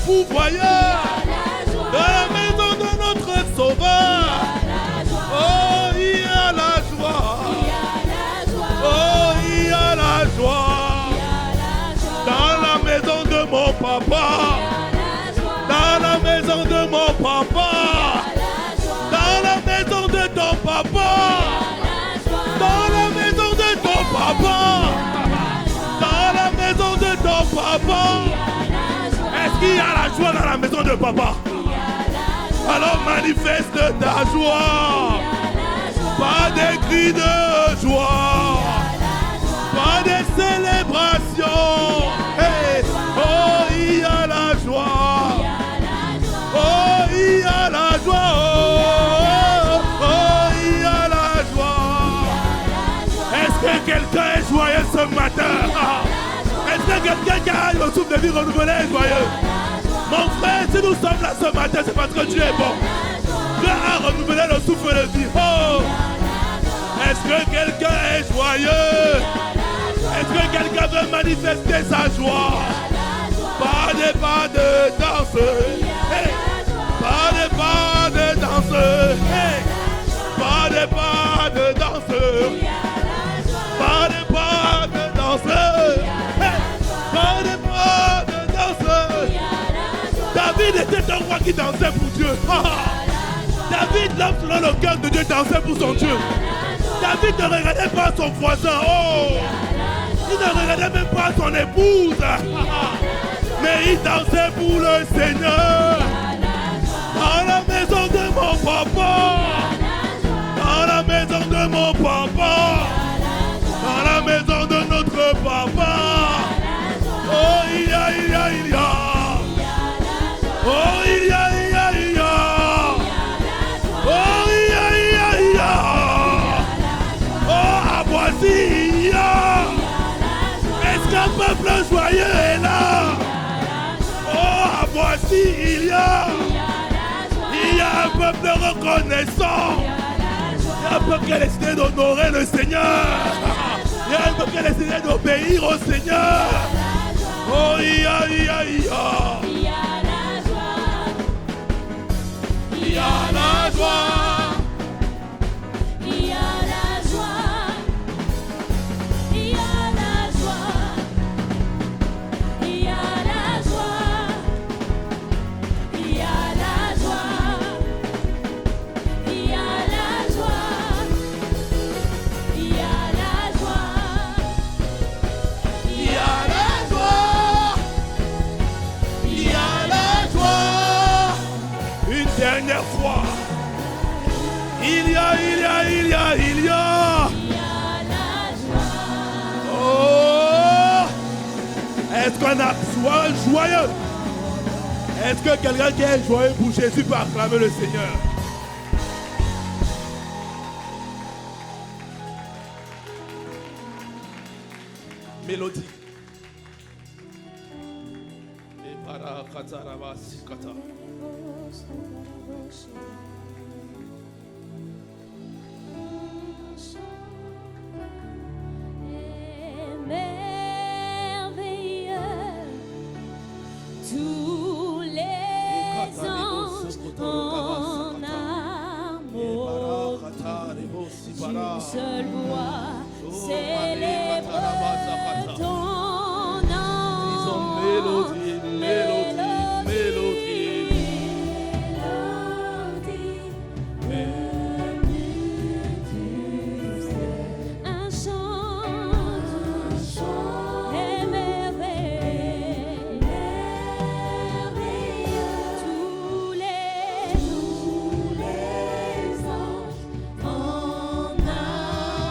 pourvoyeur, dans la maison de notre sauveur. Oh, il y a la joie. Oh, il y a la joie. Dans la maison de mon papa. Dans la maison de mon papa. Dans la maison de ton papa. Dans la maison de ton papa. Dans la maison de ton papa. Est-ce qu'il y a la joie dans la maison de papa? Alors manifeste ta joie. Pas des cris de joie. Pas de célébration. Hey. Oh, il y a la joie. Oh, il y a la joie. Oh, il y a la joie. Est-ce que quelqu'un est joyeux ce matin? Est-ce que quelqu'un qui a le souffle de vie renouvelé est joyeux? Mon frère, si nous sommes là ce matin, c'est parce que Dieu est bon. Dieu a renouvelé le souffle de vie. Oh! Est-ce que quelqu'un est joyeux? Est-ce que quelqu'un veut manifester sa joie? Pas de danse. Hey. Pas de danse. Hey. Pas de danse. Pas de danse. Hey. Pas de danse. David était un roi qui dansait pour Dieu. David, l'homme selon le cœur de Dieu, dansait pour son Dieu. David ne regardait pas son voisin. Oh! Il ne regardait même pas son épouse. Mais il dansait pour le Seigneur. Dans la maison de mon papa. Dans la maison de mon papa. Dans la maison de notre papa. Oh, il y a. Oh, il y a. Oh, il y a. Oh, à Boissy, il y a. Est-ce qu'un peuple joyeux est là? Oh, à Boissy, il y a. Il y a un peuple reconnaissant. Il y a un peuple qui a décidé d'honorer le Seigneur. Il y a un peuple qui a décidé d'obéir au Seigneur. Oh, il y a. Il y a la joie. Il y a la joie. Il y a la joie. Il y a la joie. Il y a la joie. Il y a la joie. Il y a la joie. Il y a la joie. Il y a la joie. Il y a la joie. Une dernière fois. Il y a. Oh! Est-ce qu'on a soit joyeux? Est-ce que quelqu'un qui est joyeux pour Jésus peut acclamer le Seigneur? Mélodie. Merveilleux, tous les anges en amour, d'une seule voix célèbre ton nom. Mélodie, mélodie, mélodie. Un chant merveilleux, tous les anges en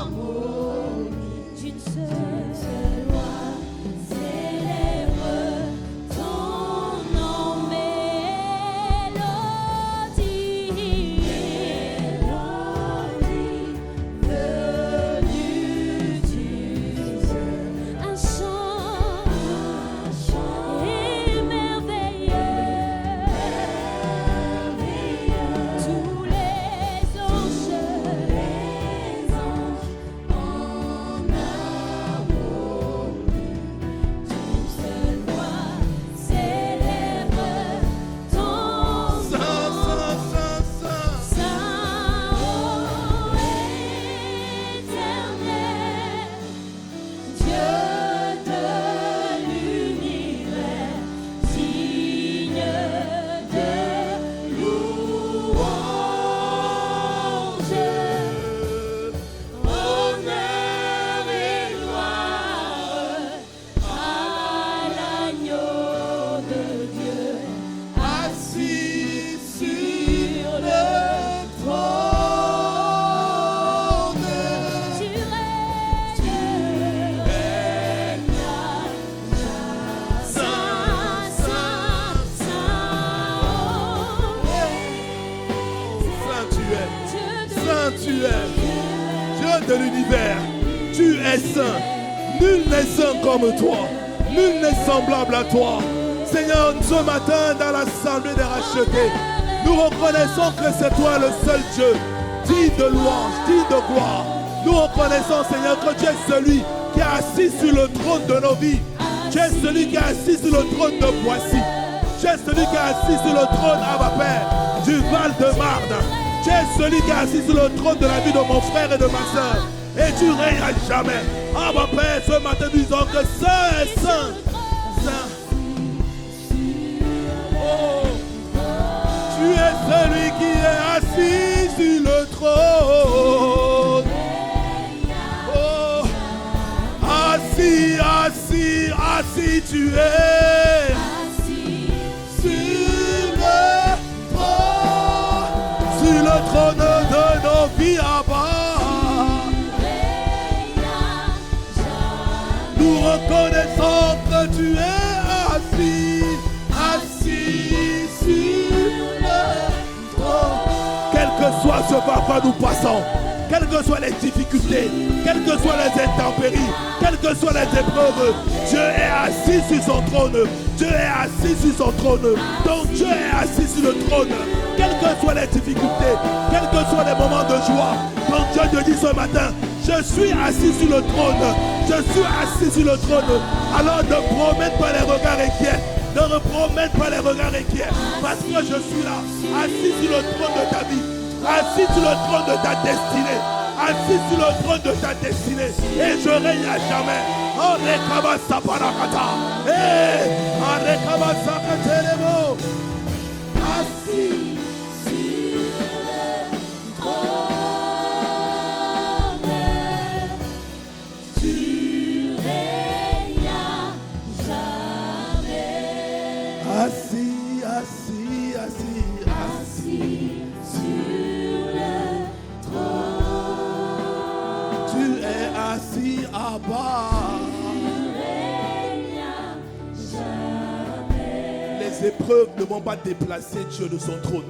harmonie, d'une seule voix célèbre l'univers. Tu es saint. Nul n'est saint comme toi. Nul n'est semblable à toi. Seigneur, ce matin, dans l'assemblée des rachetés, nous reconnaissons que c'est toi le seul Dieu, digne de louange, digne de gloire. Nous reconnaissons, Seigneur, que tu es celui qui est assis sur le trône de nos vies. Tu es celui qui est assis sur le trône de Boissy. Tu es celui qui est assis sur le trône, Abba Père, du Val de Marne. Tu es celui qui est assis sur le trône de la vie de mon frère et de ma soeur. Et tu règnes à jamais. Abba Père, ce matin, nous disons que Saint est Saint. Saint. Oh. Tu es celui qui est assis sur le trône. Oh. Assis, assis, assis, tu es. Sur le trône de nos vies, Abba. Nous reconnaissons que tu es assis, assis sur le trône. Quel que soit ce par quoi nous passons, quelles que soient les difficultés, quelles que soient les intempéries, quelles que soient les épreuves, Dieu est assis sur son trône. Dieu est assis sur son trône. Donc Dieu est assis sur le trône. Quelles que soient les difficultés, quels que soient les moments de joie, quand Dieu te dit ce matin, je suis assis sur le trône, je suis assis sur le trône, alors ne promène pas les regards inquiets, ne promène pas les regards inquiets, parce que je suis là, assis sur le trône de ta vie, assis sur le trône de ta destinée, assis sur le trône de ta destinée, et je règne à jamais. Oh, rekabasa parakata, rekabasa katelemo, assis. Assis, assis, assis, assis sur le trône. Tu es assis à bas. Les épreuves ne vont pas déplacer Dieu de son trône.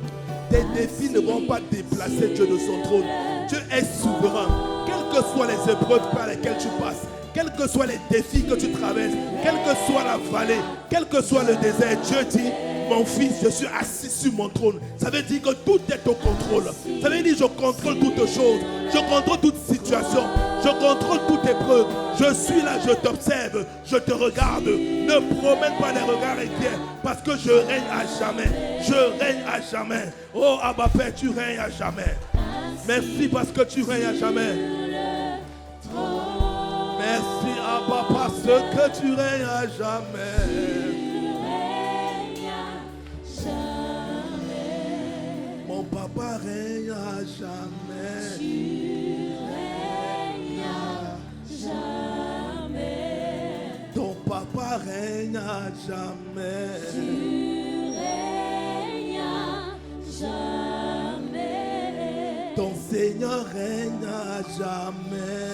Tes défis ne vont pas déplacer Dieu de son trône. Dieu est souverain. Quelles que soient les épreuves par lesquelles tu passes, quels que soient les défis que tu traverses, quelle que soit la vallée, quel que soit le désert, Dieu dit, mon fils, je suis assis sur mon trône. Ça veut dire que tout est au contrôle. Ça veut dire que je contrôle toutes choses. Je contrôle toute situation. Je contrôle toute épreuve. Je suis là, je t'observe, je te regarde. Ne promène pas les regards inquiets, parce que je règne à jamais. Je règne à jamais. Oh Abba Père, tu règnes à jamais. Merci parce que tu règnes à jamais. Merci Abba parce que tu règnes à jamais. Mon papa règne à jamais. Ton papa règne à jamais. Ton Seigneur règne à jamais.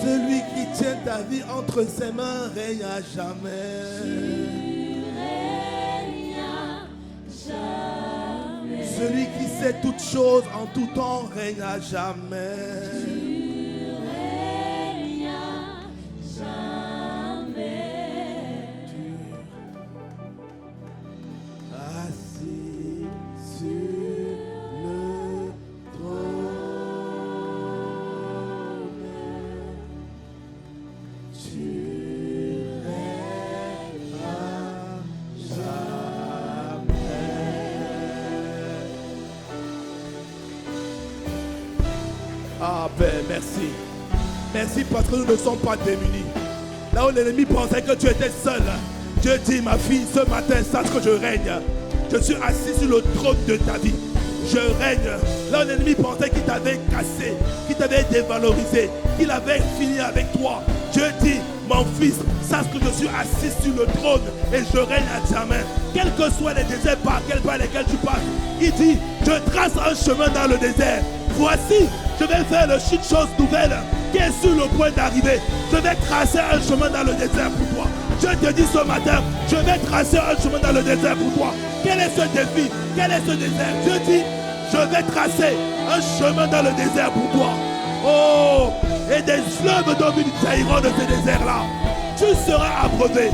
Celui qui tient ta vie entre ses mains règne à jamais. Celui qui sait toutes choses en tout temps règne à jamais. Assis sur le trône, tu règnes à jamais. Ah ben merci. Merci parce que nous ne sommes pas démunis. Là où l'ennemi pensait que tu étais seul, Dieu dit, ma fille, ce matin, sache que je règne. Je suis assis sur le trône de ta vie. Je règne. Là où l'ennemi pensait qu'il t'avait cassé, qu'il t'avait dévalorisé, qu'il avait fini avec toi. Dieu dit, mon fils, sache que je suis assis sur le trône et je règne à jamais. Quels que soient les déserts par lesquels tu passes, il dit, je trace un chemin dans le désert. Voici, je vais faire une chose nouvelle qui est sur le point d'arriver. Je vais tracer un chemin dans le désert pour toi. Je te dis ce matin, je vais tracer un chemin dans le désert pour toi. Quel est ce défi? Quel est ce désert? Dieu dit, Je vais tracer un chemin dans le désert pour toi. Oh, et des fleuves d'eau jailliront de ce désert-là. Tu seras abreuvé.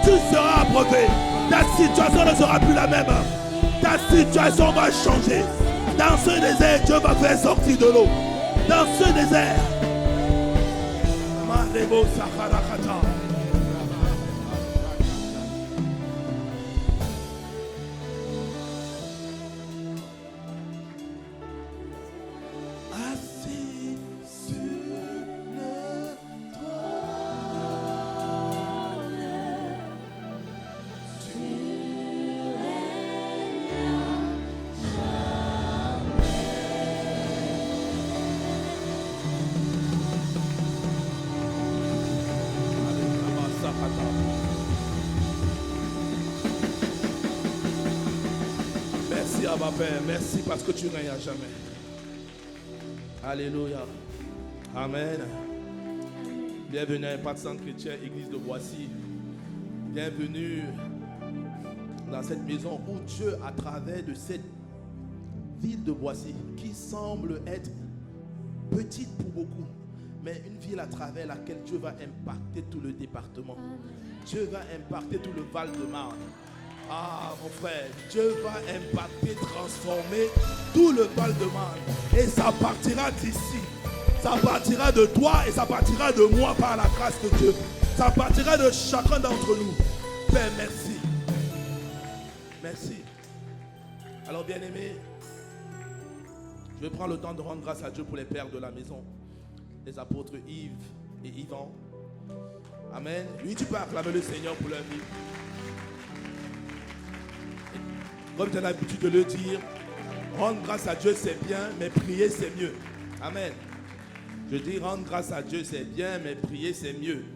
Tu seras abreuvé. Ta situation ne sera plus la même. Ta situation va changer. Dans ce désert, Dieu va faire sortir de l'eau. Dans ce désert. Marebo Sakharakata. Assis sur le Merci Abba Père, merci parce que tu règnes à jamais. Alléluia. Amen. Bienvenue à Impact Centre Chrétien, Église de Boissy. Bienvenue dans cette maison où Dieu, à travers de cette ville de Boissy, qui semble être petite pour beaucoup, mais une ville à travers laquelle Dieu va impacter tout le département. Dieu va impacter tout le Val-de-Marne. Ah mon frère, Dieu va impacter, transformer tout le Val-de-Marne. Et ça partira d'ici. Ça partira de toi et ça partira de moi par la grâce de Dieu. Ça partira de chacun d'entre nous. Père, merci. Merci. Alors bien-aimés, je vais prendre le temps de rendre grâce à Dieu pour les pères de la maison. Les apôtres Yves et Yvan. Amen. Oui, tu peux acclamer le Seigneur pour leur vie. Comme tu as l'habitude de le dire, rendre grâce à Dieu c'est bien, mais prier c'est mieux. Amen. Je dis rendre grâce à Dieu c'est bien, mais prier c'est mieux.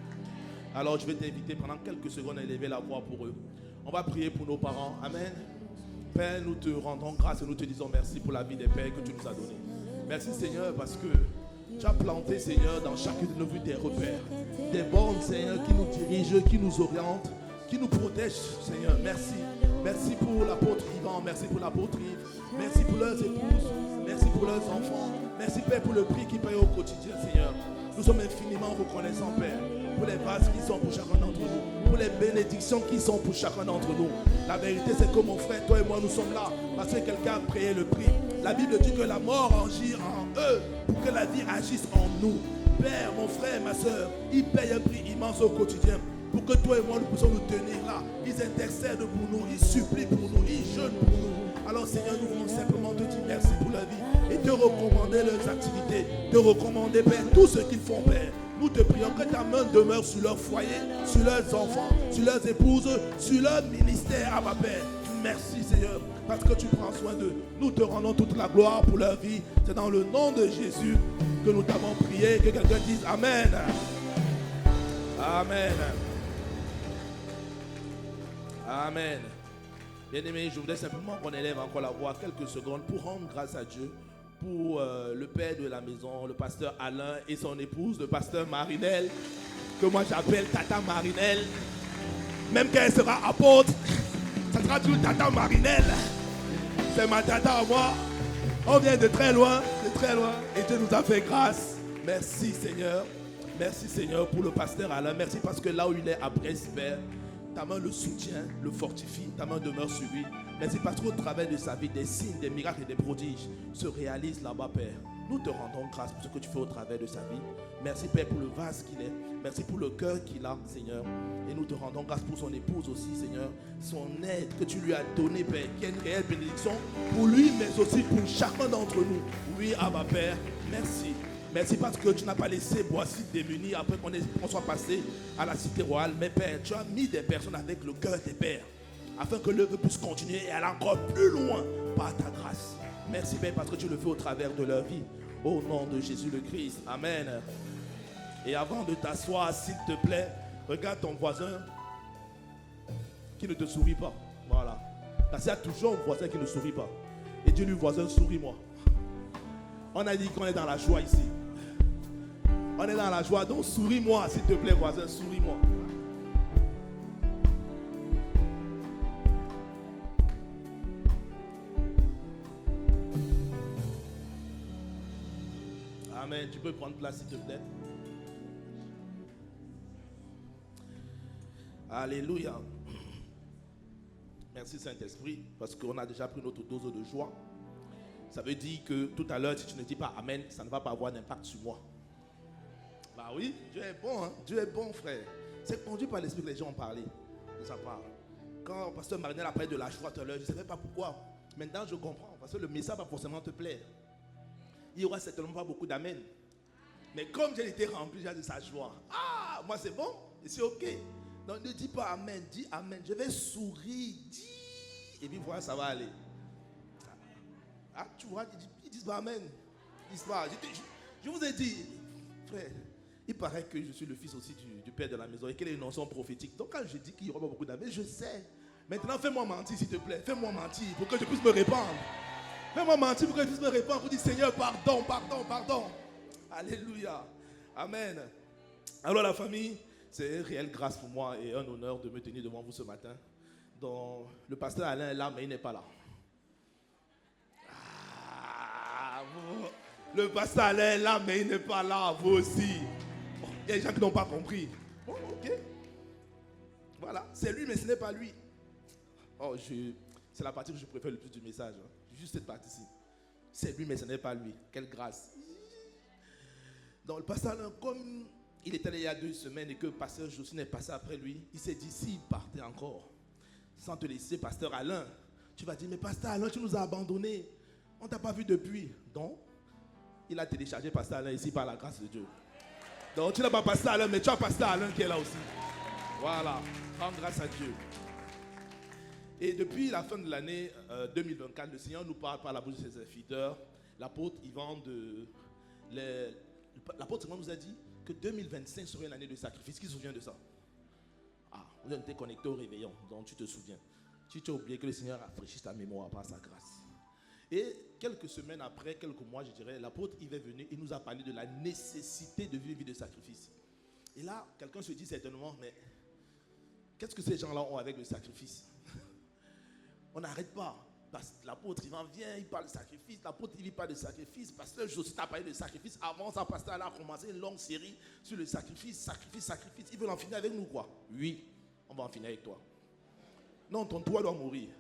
Alors je vais t'inviter pendant quelques secondes à élever la voix pour eux. On va prier pour nos parents. Amen. Père, nous te rendons grâce et nous te disons merci pour la vie des pères que tu nous as donnés. Merci Seigneur parce que tu as planté Seigneur dans chacune de nos vies des repères. Des bornes Seigneur qui nous dirigent, qui nous orientent, qui nous protègent Seigneur. Merci. Merci pour l'apôtre Yvan, merci pour l'apôtre Yves, merci pour leurs épouses, merci pour leurs enfants, merci Père pour le prix qu'ils payent au quotidien Seigneur. Nous sommes infiniment reconnaissants Père pour les vases qui sont pour chacun d'entre nous, pour les bénédictions qui sont pour chacun d'entre nous. La vérité c'est que mon frère, toi et moi nous sommes là parce que quelqu'un a payé le prix. La Bible dit que la mort agit en eux pour que la vie agisse en nous. Père, mon frère, ma soeur, ils payent un prix immense au quotidien. Pour que toi et moi nous puissions nous tenir là. Ils intercèdent pour nous, ils supplient pour nous, ils jeûnent pour nous. Alors Seigneur, nous voulons simplement te dire merci pour la vie et te recommander leurs activités, te recommander Père tout ce qu'ils font Père. Nous te prions que ta main demeure sur leur foyer, sur leurs enfants, sur leurs épouses, sur leur ministère à ma Père. Merci Seigneur parce que tu prends soin d'eux. Nous te rendons toute la gloire pour leur vie. C'est dans le nom de Jésus que nous t'avons prié. Que quelqu'un dise Amen. Amen. Amen. Bien-aimés, je voudrais simplement qu'on élève encore la voix quelques secondes pour rendre grâce à Dieu pour le père de la maison, le pasteur Alain et son épouse, le pasteur Marinelle, que moi j'appelle Tata Marinelle. Même quand elle sera apôtre, ça sera toujours Tata Marinelle. C'est ma tata à moi. On vient de très loin, et Dieu nous a fait grâce. Merci Seigneur. Merci Seigneur pour le pasteur Alain. Merci parce que là où il est à Brest, Père, ta main le soutient, le fortifie, ta main demeure sur lui. Merci parce qu'au travers de sa vie, des signes, des miracles et des prodiges se réalisent là-bas, Père. Nous te rendons grâce pour ce que tu fais au travers de sa vie. Merci, Père, pour le vase qu'il est. Merci pour le cœur qu'il a, Seigneur. Et nous te rendons grâce pour son épouse aussi, Seigneur. Son aide que tu lui as donnée, Père, qui est une réelle bénédiction pour lui, mais aussi pour chacun d'entre nous. Oui, Abba, Père, merci. Merci parce que tu n'as pas laissé Boissy démunis après qu'on soit passé à la cité royale. Mais Père, tu as mis des personnes avec le cœur des pères afin que l'œuvre puisse continuer et aller encore plus loin par ta grâce. Merci Père parce que tu le fais au travers de leur vie. Au nom de Jésus le Christ. Amen. Et avant de t'asseoir, s'il te plaît, regarde ton voisin qui ne te sourit pas. Voilà. Parce qu'il y a toujours un voisin qui ne sourit pas. Et dis-lui, voisin, souris-moi. On a dit qu'on est dans la joie ici. On est dans la joie, donc souris-moi, s'il te plaît, voisin, souris-moi. tu peux prendre place, s'il te plaît. Alléluia. Merci Saint-Esprit, parce qu'on a déjà pris notre dose de joie. Ça veut dire que tout à l'heure, si tu ne dis pas Amen, ça ne va pas avoir d'impact sur moi. Bah oui, Dieu est bon, hein? Dieu est bon, frère. C'est conduit par l'Esprit que les gens ont parlé de sa part. Quand Pasteur Marinel a parlé de la joie tout à l'heure, je ne savais pas pourquoi. Maintenant, je comprends, parce que le message va forcément te plaire. Il n'y aura certainement pas beaucoup d'amen. Mais comme j'ai été rempli déjà de sa joie, ah, moi c'est bon, et c'est ok. Donc ne dis pas Amen, dis Amen. Je vais sourire, dis, et puis voilà, ça va aller. Ah, tu vois, ils disent pas Amen. Ils disent pas. Je vous ai dit, frère, il paraît que je suis le fils aussi du père de la maison et qu'il y a une notion prophétique. Donc quand je dis qu'il n'y aura pas beaucoup d'amen, je sais. Maintenant, fais-moi mentir, s'il te plaît. Fais-moi mentir pour que je puisse me répandre. Fais-moi mentir pour que je puisse me répandre. Pour dire, Seigneur, pardon, pardon, pardon. Alléluia. Amen. Alors la famille, c'est une réelle grâce pour moi et un honneur de me tenir devant vous ce matin. Donc, le pasteur Alain est là, mais il n'est pas là. Ah, le pasteur Alain est là, mais il n'est pas là. Vous aussi. Bon, il y a des gens qui n'ont pas compris. Bon, ok. Voilà, c'est lui, mais ce n'est pas lui. Oh, c'est la partie que je préfère le plus du message. Hein. Juste cette partie-ci. C'est lui, mais ce n'est pas lui. Quelle grâce. Donc, le pasteur Alain, comme il était là il y a 2 semaines et que le pasteur Jocelyne est passé après lui, il s'est dit, s'il partait encore, sans te laisser, pasteur Alain, tu vas dire, mais pasteur Alain, tu nous as abandonnés. On ne t'a pas vu depuis. Donc, il a téléchargé pasteur Alain ici par la grâce de Dieu. Donc, tu n'as pas pasteur Alain, mais tu as pasteur Alain qui est là aussi. Voilà. Rends grâce à Dieu. Et depuis la fin de l'année 2024, le Seigneur nous parle par la bouche de ses serviteurs. L'apôtre Yvan l'apôtre Yvan nous a dit que 2025 serait une année de sacrifice. Qui se souvient de ça? Ah, vous êtes connecté au réveillon, donc tu te souviens. Tu t'es oublié que le Seigneur rafraîchisse ta mémoire par sa grâce. Et quelques semaines après, quelques mois, je dirais, l'apôtre Yves est venu, il nous a parlé de la nécessité de vivre une vie de sacrifice. Et là, quelqu'un se dit certainement, mais qu'est-ce que ces gens-là ont avec le sacrifice? On n'arrête pas. L'apôtre Yvan vient, il parle de sacrifice. L'apôtre Yves parle de sacrifice. Pasteur Jocelyne a parlé de sacrifice. Avant ça, pasteur a commencé une longue série sur le sacrifice, sacrifice, sacrifice. Ils veulent en finir avec nous, quoi? Oui, on va en finir avec toi. Non, ton toit doit mourir.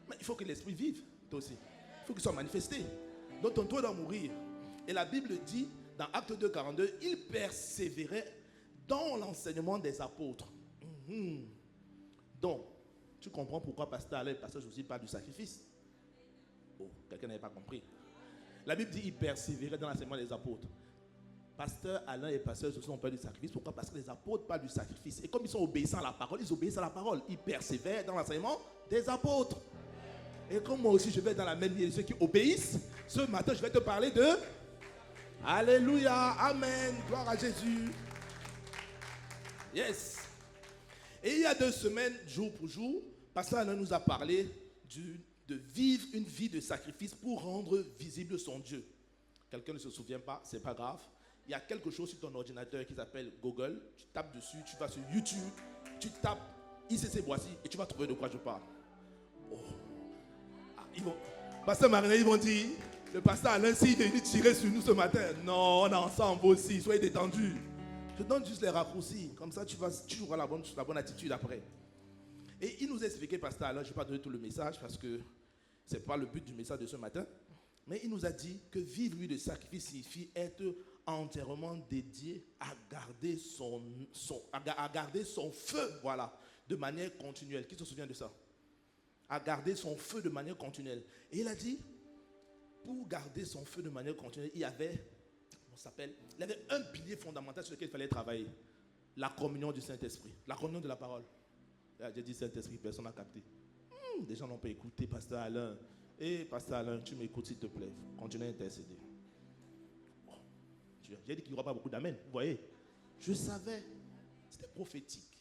Mais il faut que l'esprit vive, toi aussi. Il faut qu'il soit manifesté. Donc ton toit doit mourir. Et la Bible dit, dans Acte 2, 42, il persévérait dans l'enseignement des apôtres. Donc, tu comprends pourquoi pasteur Alain et pasteur José parlent du sacrifice? Oh, quelqu'un n'avait pas compris. La Bible dit qu'il persévérait dans l'enseignement des apôtres. Pasteur Alain et pasteur José ont parlé du sacrifice. Pourquoi? Parce que les apôtres parlent du sacrifice. Et comme ils sont obéissants à la parole, ils obéissent à la parole. Ils persévèrent dans l'enseignement des apôtres. Et comme moi aussi je vais dans la même ligne de ceux qui obéissent, ce matin je vais te parler de Alléluia, Amen, gloire à Jésus. Yes. Et il y a 2 semaines, jour pour jour, pasteur Alain nous a parlé de vivre une vie de sacrifice pour rendre visible son Dieu. Quelqu'un ne se souvient pas, c'est pas grave. Il y a quelque chose sur ton ordinateur qui s'appelle Google. Tu tapes dessus, tu vas sur YouTube, tu tapes ICC Boissy et tu vas trouver de quoi je parle. Oh. Ah, pasteur Marinel, ils vont dire, le pasteur Alain, s'il est venu tirer sur nous ce matin. Non, on est ensemble aussi, soyez détendus. Je donne juste les raccourcis, comme ça tu auras la bonne attitude après. Et il nous a expliqué, pasteur Alain, je ne vais pas donner tout le message parce que ce n'est pas le but du message de ce matin, mais il nous a dit que vivre une vie de sacrifice signifie être entièrement dédié à garder son feu, voilà, de manière continuelle. Qui se souvient de ça? À garder son feu de manière continuelle. Et il a dit, pour garder son feu de manière continuelle, il y avait un pilier fondamental sur lequel il fallait travailler. La communion du Saint-Esprit. La communion de la parole. J'ai dit Saint-Esprit, personne n'a capté. Des gens n'ont pas écouté, pasteur Alain. Pasteur Alain, tu m'écoutes s'il te plaît. Continue à intercéder. Oh, j'ai dit qu'il n'y aura pas beaucoup d'amen. Vous voyez? Je savais. C'était prophétique.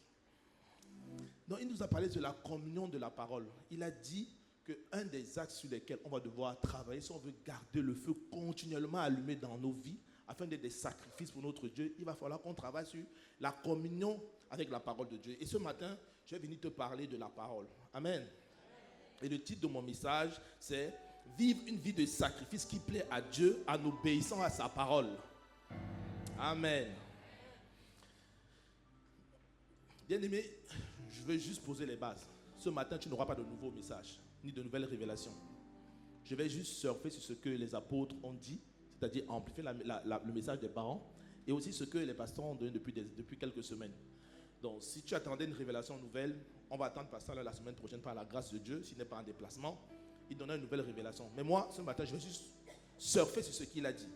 Donc il nous a parlé de la communion de la parole. Il a dit qu'un des axes sur lesquels on va devoir travailler, si on veut garder le feu continuellement allumé dans nos vies, afin d'être des sacrifices pour notre Dieu, il va falloir qu'on travaille sur la communion avec la parole de Dieu. Et ce matin, je vais venir te parler de la parole. Amen. Et le titre de mon message, c'est « Vivre une vie de sacrifice qui plaît à Dieu en obéissant à sa parole ». Amen. Bien-aimé, je vais juste poser les bases. Ce matin, tu n'auras pas de nouveaux messages, ni de nouvelles révélations. Je vais juste surfer sur ce que les apôtres ont dit, c'est-à-dire amplifier le message des parents, et aussi ce que les pasteurs ont donné depuis quelques semaines. Donc, si tu attendais une révélation nouvelle, on va attendre pasteur la semaine prochaine par la grâce de Dieu, s'il n'est pas en déplacement. Il donnera une nouvelle révélation. Mais moi, ce matin, je vais juste surfer sur ce qu'il a dit.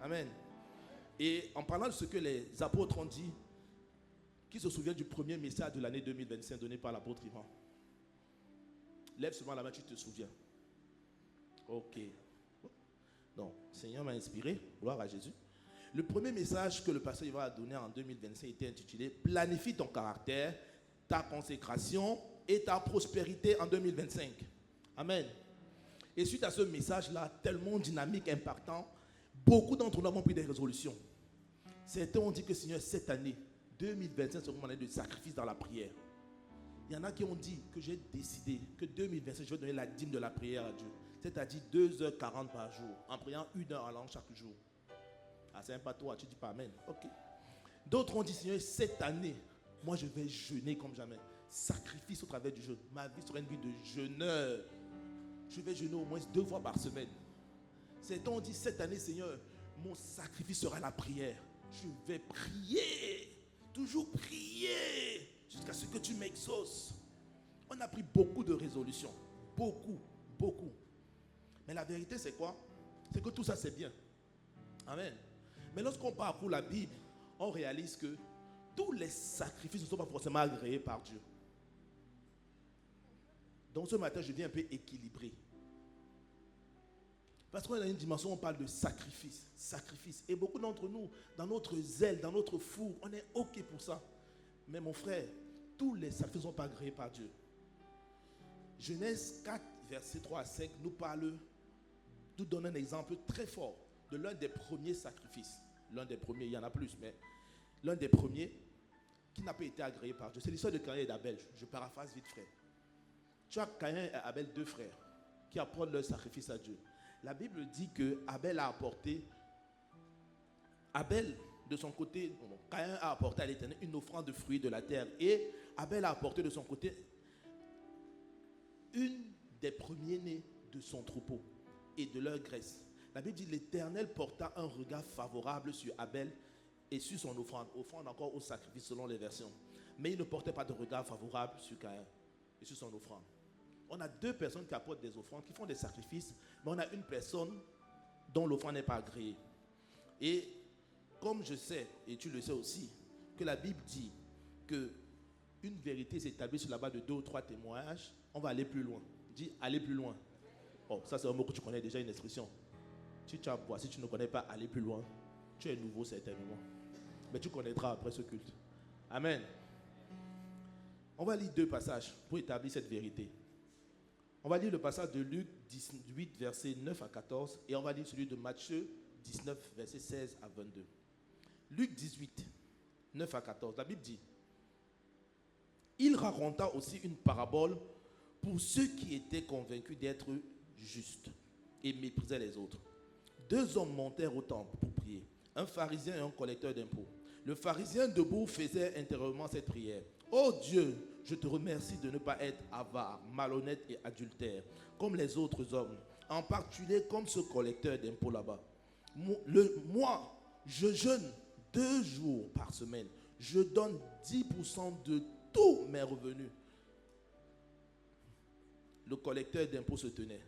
Amen. Et en parlant de ce que les apôtres ont dit, qui se souvient du premier message de l'année 2025 donné par l'apôtre Ivan? Lève seulement la main, tu te souviens. Ok. Donc, le Seigneur m'a inspiré, gloire à Jésus. Le premier message que le pasteur Ivan a donné en 2025 était intitulé « Planifie ton caractère, ta consécration et ta prospérité en 2025 ». Amen. Et suite à ce message-là, tellement dynamique, impactant, beaucoup d'entre nous avons pris des résolutions. Certains ont dit que Seigneur, cette année, 2025, c'est une année de sacrifice dans la prière. Il y en a qui ont dit que j'ai décidé que 2025, je vais donner la dîme de la prière à Dieu. C'est-à-dire 2h40 par jour, en priant 1 heure à l'an chaque jour. Ah, c'est pas toi, tu dis pas amen. Ok. D'autres ont dit, Seigneur, cette année, moi je vais jeûner comme jamais. Sacrifice au travers du jeûne. Ma vie sera une vie de jeûneur. Je vais jeûner au moins 2 fois par semaine. Certains ont dit, cette année, Seigneur, mon sacrifice sera la prière. Je vais prier. Toujours prier jusqu'à ce que tu m'exauces. On a pris beaucoup de résolutions. Beaucoup. Mais la vérité, c'est quoi? C'est que tout ça, c'est bien. Amen. Mais lorsqu'on parcourt la Bible, on réalise que tous les sacrifices ne sont pas forcément agréés par Dieu. Donc ce matin, je viens un peu équilibré. Parce qu'on a une dimension où on parle de sacrifice. Et beaucoup d'entre nous, dans notre zèle, dans notre four, on est OK pour ça. Mais mon frère, tous les sacrifices ne sont pas agréés par Dieu. Genèse 4, versets 3 à 5, nous donne un exemple très fort de l'un des premiers sacrifices. L'un des premiers, il y en a plus, mais l'un des premiers qui n'a pas été agréé par Dieu. C'est l'histoire de Caïn et d'Abel. Je paraphrase vite, frère. Tu as Caïn et Abel, 2 frères, qui apportent leur sacrifice à Dieu. La Bible dit que Abel a apporté, de son côté, Caïn a apporté à l'Éternel une offrande de fruits de la terre. Et Abel a apporté de son côté une des premiers-nés de son troupeau et de leur graisse. La Bible dit l'Éternel porta un regard favorable sur Abel et sur son offrande encore au sacrifice selon les versions. Mais il ne portait pas de regard favorable sur Caïn et sur son offrande. On a 2 personnes qui apportent des offrandes, qui font des sacrifices, mais on a une personne dont l'offrande n'est pas agréée. Et comme je sais, et tu le sais aussi, que la Bible dit que une vérité s'établit sur la base de 2 ou 3 témoignages, on va aller plus loin. Dis aller plus loin. Oh, ça c'est un mot que tu connais déjà, une expression. Si tu ne connais pas aller plus loin, tu es nouveau certainement. Mais tu connaîtras après ce culte. Amen. On va lire 2 passages pour établir cette vérité. On va lire le passage de Luc 18, versets 9 à 14, et on va lire celui de Matthieu 19, versets 16 à 22. Luc 18, 9 à 14, la Bible dit: il raconta aussi une parabole pour ceux qui étaient convaincus d'être justes et méprisaient les autres. 2 hommes montèrent au temple pour prier, un pharisien et un collecteur d'impôts. Le pharisien debout faisait intérieurement cette prière: ô Dieu, je te remercie de ne pas être avare, malhonnête et adultère, comme les autres hommes, en particulier comme ce collecteur d'impôts là-bas. Moi, je jeûne 2 jours par semaine. Je donne 10% de tous mes revenus. Le collecteur d'impôts se tenait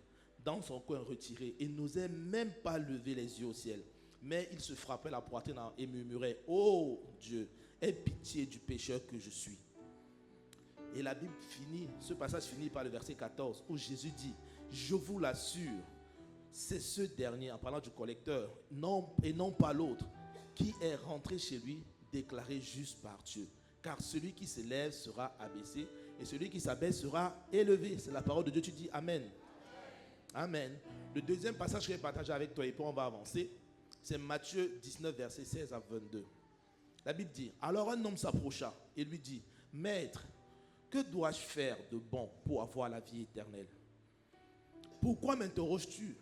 dans son coin retiré et n'osait même pas lever les yeux au ciel. Mais il se frappait la poitrine et murmurait: ô Dieu, aie pitié du pécheur que je suis. Et la Bible finit, ce passage finit par le verset 14 où Jésus dit: je vous l'assure, c'est ce dernier, en parlant du collecteur, et non pas l'autre, qui est rentré chez lui déclaré juste par Dieu. Car celui qui s'élève sera abaissé et celui qui s'abaisse sera élevé. C'est la parole de Dieu, tu dis Amen. Amen. Le deuxième passage que je vais partager avec toi et puis on va avancer, c'est Matthieu 19, verset 16 à 22. La Bible dit: alors un homme s'approcha et lui dit: Maître, que dois-je faire de bon pour avoir la vie éternelle? Pourquoi m'interroges-tu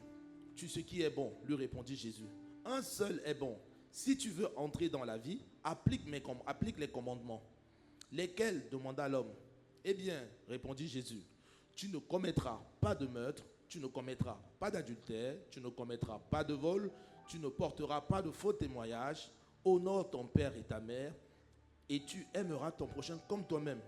ce qui est bon? Lui répondit Jésus: un seul est bon. Si tu veux entrer dans la vie, applique les commandements. Lesquels demanda l'homme. Eh bien, répondit Jésus, tu ne commettras pas de meurtre, tu ne commettras pas d'adultère, tu ne commettras pas de vol, tu ne porteras pas de faux témoignages, honore ton père et ta mère, et tu aimeras ton prochain comme toi-même.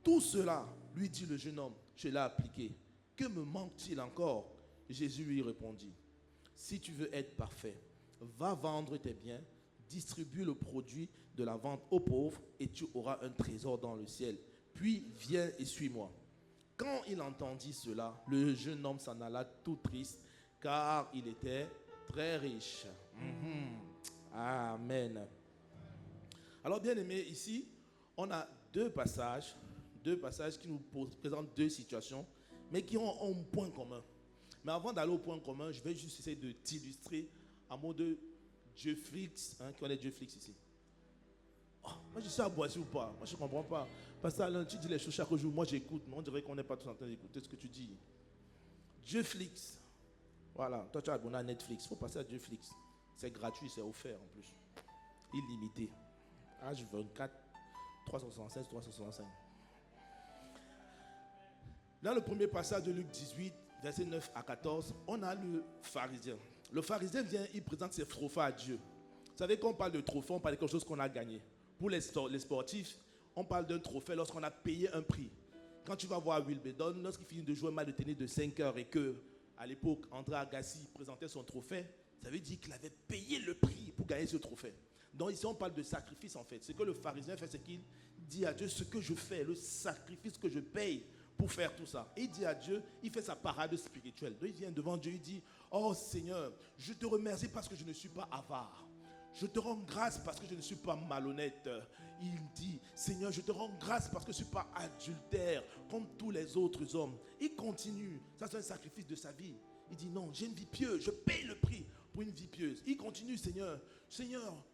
Tout cela, lui dit le jeune homme, je l'ai appliqué. Que me manque-t-il encore? Jésus lui répondit, si tu veux être parfait, va vendre tes biens, distribue le produit de la vente aux pauvres et tu auras un trésor dans le ciel. Puis viens et suis-moi. Quand il entendit cela, le jeune homme s'en alla tout triste, car il était très riche. Amen. Alors bien aimé, ici, on a deux passages qui nous présentent deux situations, mais qui ont un point commun. Mais avant d'aller au point commun, je vais juste essayer de t'illustrer à mot de Dieu-Flix. Qui connaît Dieu-Flix ici? Oh, moi je suis à Boissy ou pas? Moi je ne comprends pas. Parce que Alain, tu dis les choses chaque jour, moi j'écoute, mais on dirait qu'on n'est pas tous en train d'écouter ce que tu dis. Dieu-Flix. Voilà, toi tu as abonné à Netflix, il faut passer à Dieu-Flix. C'est gratuit, c'est offert en plus. Illimité. H24, 376, 365. Dans le premier passage de Luc 18, versets 9 à 14, on a le pharisien. Le pharisien vient, il présente ses trophées à Dieu. Vous savez, quand on parle de trophée, on parle de quelque chose qu'on a gagné. Pour les sportifs, on parle d'un trophée lorsqu'on a payé un prix. Quand tu vas voir Wimbledon, lorsqu'il finit de jouer un match de tennis de 5 heures et que, à l'époque, André Agassi présentait son trophée, ça veut dire qu'il avait payé le prix pour gagner ce trophée. Donc ici, on parle de sacrifice en fait. Ce que le pharisien fait, c'est qu'il dit à Dieu ce que je fais, le sacrifice que je paye pour faire tout ça. Et il dit à Dieu, il fait sa parade spirituelle. Donc il vient devant Dieu, il dit, oh Seigneur, je te remercie parce que je ne suis pas avare. Je te rends grâce parce que je ne suis pas malhonnête. Il dit, Seigneur, je te rends grâce parce que je ne suis pas adultère comme tous les autres hommes. Il continue, ça c'est un sacrifice de sa vie. Il dit, non, j'ai une vie pieuse, je paye le prix pour une vie pieuse. Il continue, Seigneur,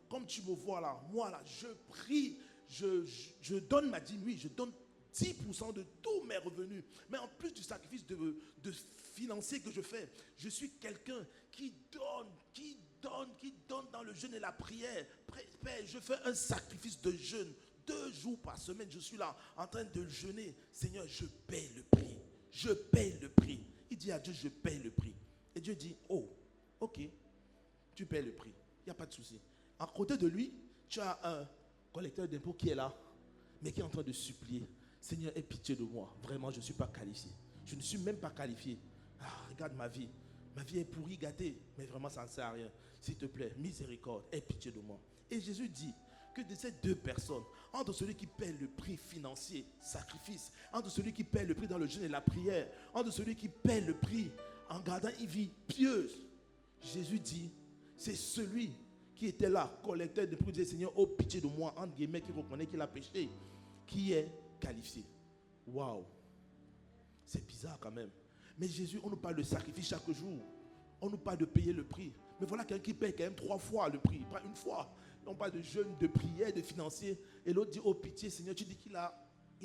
comme tu me vois là, moi là, je prie, je donne ma dîme, oui, je donne 10% de tous mes revenus. Mais en plus du sacrifice de financier que je fais, je suis quelqu'un qui donne dans le jeûne et la prière. Père, je fais un sacrifice de jeûne. 2 jours par semaine, je suis là en train de jeûner. Seigneur, je paye le prix. Je paye le prix. Il dit à Dieu, je paye le prix. Et Dieu dit, oh, ok, tu payes le prix. Il n'y a pas de souci. À côté de lui, tu as un collecteur d'impôts qui est là, mais qui est en train de supplier. Seigneur, aie pitié de moi. Vraiment, je ne suis pas qualifié. Je ne suis même pas qualifié. Regarde ma vie. Ma vie est pourrie, gâtée. Mais vraiment, ça ne sert à rien. S'il te plaît, miséricorde, aie pitié de moi. Et Jésus dit que de ces deux personnes, entre celui qui paie le prix financier, sacrifice, entre celui qui paie le prix dans le jeûne et la prière, entre celui qui paie le prix en gardant une vie pieuse, Jésus dit, c'est celui qui était là, collecteur de prix, disait Seigneur, oh pitié de moi, entre guillemets, qui reconnaît qu'il a péché, qui est qualifié. Waouh, c'est bizarre quand même. Mais Jésus, on nous parle de sacrifice chaque jour. On nous parle de payer le prix. Mais voilà quelqu'un qui paye quand même 3 fois le prix, pas une fois. On parle de jeûne, de prière, de financier. Et l'autre dit, oh pitié Seigneur, tu dis qu'il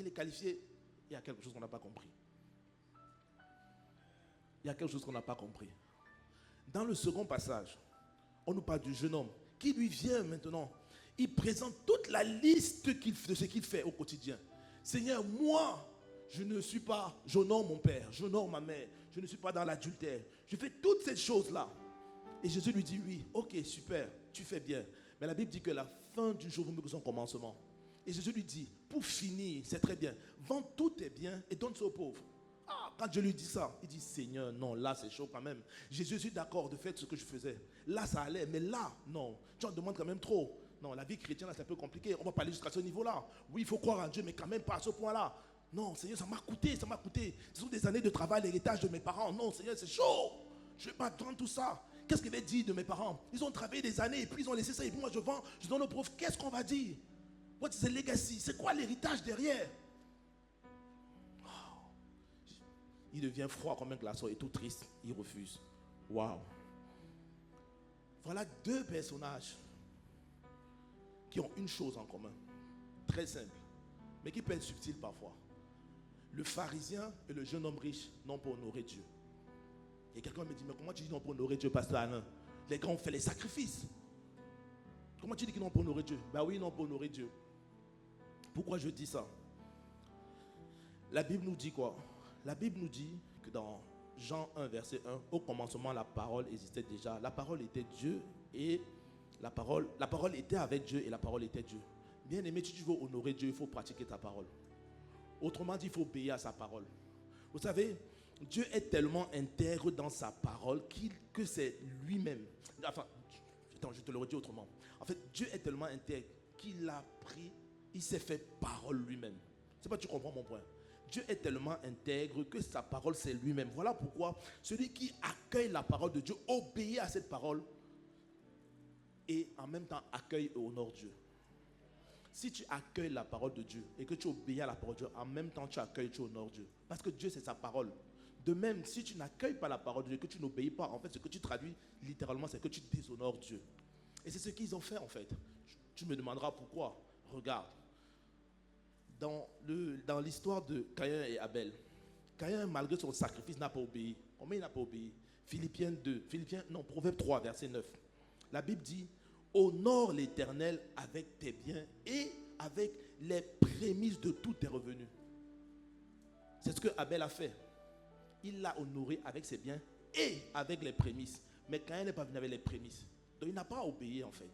est qualifié. Il y a quelque chose qu'on n'a pas compris. Il y a quelque chose qu'on n'a pas compris. Dans le second passage, on nous parle du jeune homme qui lui vient maintenant. Il présente toute la liste de ce qu'il fait au quotidien. Seigneur, moi, j'honore mon père, j'honore ma mère, je ne suis pas dans l'adultère. Je fais toutes ces choses-là. Et Jésus lui dit, oui, ok, super, tu fais bien. Mais la Bible dit que la fin du jour vaut mieux que son commencement. Et Jésus lui dit, pour finir, c'est très bien, vends tous tes biens et donne ça aux pauvres. Quand je lui dis ça, il dit, Seigneur, non, là c'est chaud quand même. Jésus, je suis d'accord de faire ce que je faisais. Là ça allait, mais là, non, tu en demandes quand même trop. Non, la vie chrétienne, là, c'est un peu compliqué. On va pas aller jusqu'à ce niveau-là. Oui, il faut croire en Dieu, mais quand même pas à ce point-là. Non, Seigneur, ça m'a coûté. Ce sont des années de travail, l'héritage de mes parents. Non, Seigneur, c'est chaud. Je ne vais pas prendre tout ça. Qu'est-ce qu'il va dire de mes parents? Ils ont travaillé des années et puis ils ont laissé ça. Et puis moi, je vends, je donne aux pauvres. Qu'est-ce qu'on va dire? What is the legacy? C'est quoi l'héritage derrière? Il devient froid comme un glaçon et tout triste. Il refuse. Waouh. Voilà 2 personnages qui ont une chose en commun. Très simple. Mais qui peut être subtil parfois. Le pharisien et le jeune homme riche n'ont pas honoré Dieu. Et quelqu'un me dit, mais comment tu dis non pour honorer Dieu, pasteur Alain? Les gars ont fait les sacrifices. Comment tu dis qu'ils n'ont pas honoré Dieu? Ben oui, ils n'ont pas honoré Dieu. Pourquoi je dis ça? La Bible nous dit quoi? La Bible nous dit que dans Jean 1, verset 1, au commencement, la parole existait déjà. La parole était Dieu et la parole était avec Dieu et la parole était Dieu. Bien aimé, si tu veux honorer Dieu, il faut pratiquer ta parole. Autrement dit, il faut obéir à sa parole. Vous savez, Dieu est tellement intègre dans sa parole que c'est lui-même. Enfin, attends, je te le redis autrement. En fait, Dieu est tellement intègre qu'il a pris, il s'est fait parole lui-même. C'est pas, tu comprends mon point? Dieu est tellement intègre que sa parole, c'est lui-même. Voilà pourquoi celui qui accueille la parole de Dieu obéit à cette parole et en même temps accueille et honore Dieu. Si tu accueilles la parole de Dieu et que tu obéis à la parole de Dieu, en même temps tu accueilles et tu honores Dieu. Parce que Dieu, c'est sa parole. De même, si tu n'accueilles pas la parole de Dieu, que tu n'obéis pas, en fait, ce que tu traduis littéralement, c'est que tu déshonores Dieu. Et c'est ce qu'ils ont fait, en fait. Tu me demanderas pourquoi. Regarde. Dans l'histoire de Caïn et Abel, Caïn, malgré son sacrifice, n'a pas obéi. Combien il n'a pas obéi? Proverbe 3, verset 9. La Bible dit: honore l'Éternel avec tes biens et avec les prémices de tous tes revenus. C'est ce que Abel a fait. Il l'a honoré avec ses biens et avec les prémices. Mais Caïn n'est pas venu avec les prémices. Donc il n'a pas obéi en fait.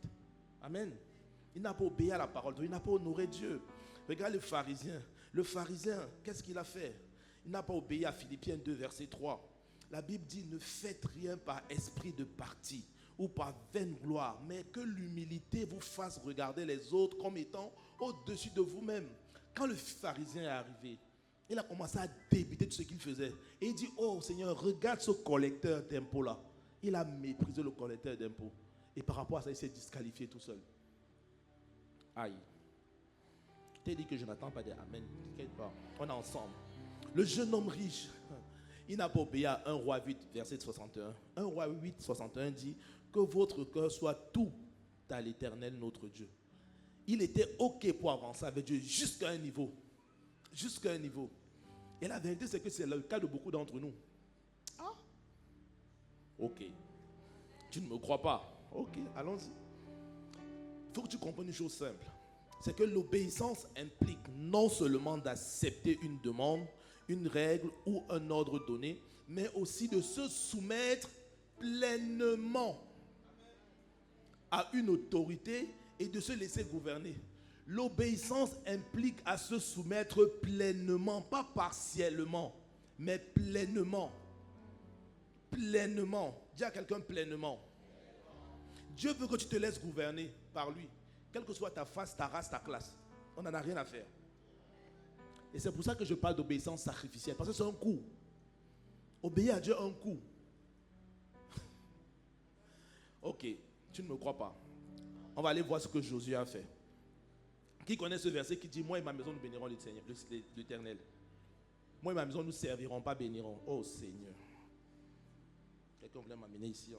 Amen. Il n'a pas obéi à la parole. Donc il n'a pas honoré Dieu. Regarde le pharisien. Le pharisien, qu'est-ce qu'il a fait? Il n'a pas obéi à Philippiens 2, verset 3. La Bible dit: ne faites rien par esprit de parti ou par vaine gloire, mais que l'humilité vous fasse regarder les autres comme étant au-dessus de vous-même. Quand le pharisien est arrivé, il a commencé à débiter de ce qu'il faisait. Et il dit: oh Seigneur, regarde ce collecteur d'impôts là. Il a méprisé le collecteur d'impôts. Et par rapport à ça, il s'est disqualifié tout seul. Aïe. Je t'ai dit que je n'attends pas des amen. T'inquiète pas. On est ensemble. Le jeune homme riche, il n'a pas obéi à 1 Roi 8, verset 61. 1 Roi 8, 61 dit: que votre cœur soit tout à l'Éternel notre Dieu. Il était OK pour avancer avec Dieu jusqu'à un niveau. Jusqu'à un niveau. Et la vérité, c'est que c'est le cas de beaucoup d'entre nous. Ah, OK. Tu ne me crois pas? OK, allons-y. Il faut que tu comprennes une chose simple. C'est que l'obéissance implique non seulement d'accepter une demande, une règle ou un ordre donné, mais aussi de se soumettre pleinement à une autorité et de se laisser gouverner. L'obéissance implique à se soumettre pleinement, pas partiellement, mais pleinement. Pleinement. Dis à quelqu'un: pleinement. Dieu veut que tu te laisses gouverner par lui. Quelle que soit ta face, ta race, ta classe. On n'en a rien à faire. Et c'est pour ça que je parle d'obéissance sacrificielle. Parce que c'est un coup. Obéir à Dieu un coup. Ok, tu ne me crois pas. On va aller voir ce que Josué a fait. Qui connaît ce verset qui dit: moi et ma maison nous bénirons l'Éternel. Moi et ma maison nous servirons, pas bénirons. Oh Seigneur. Quelqu'un voulait m'amener ici.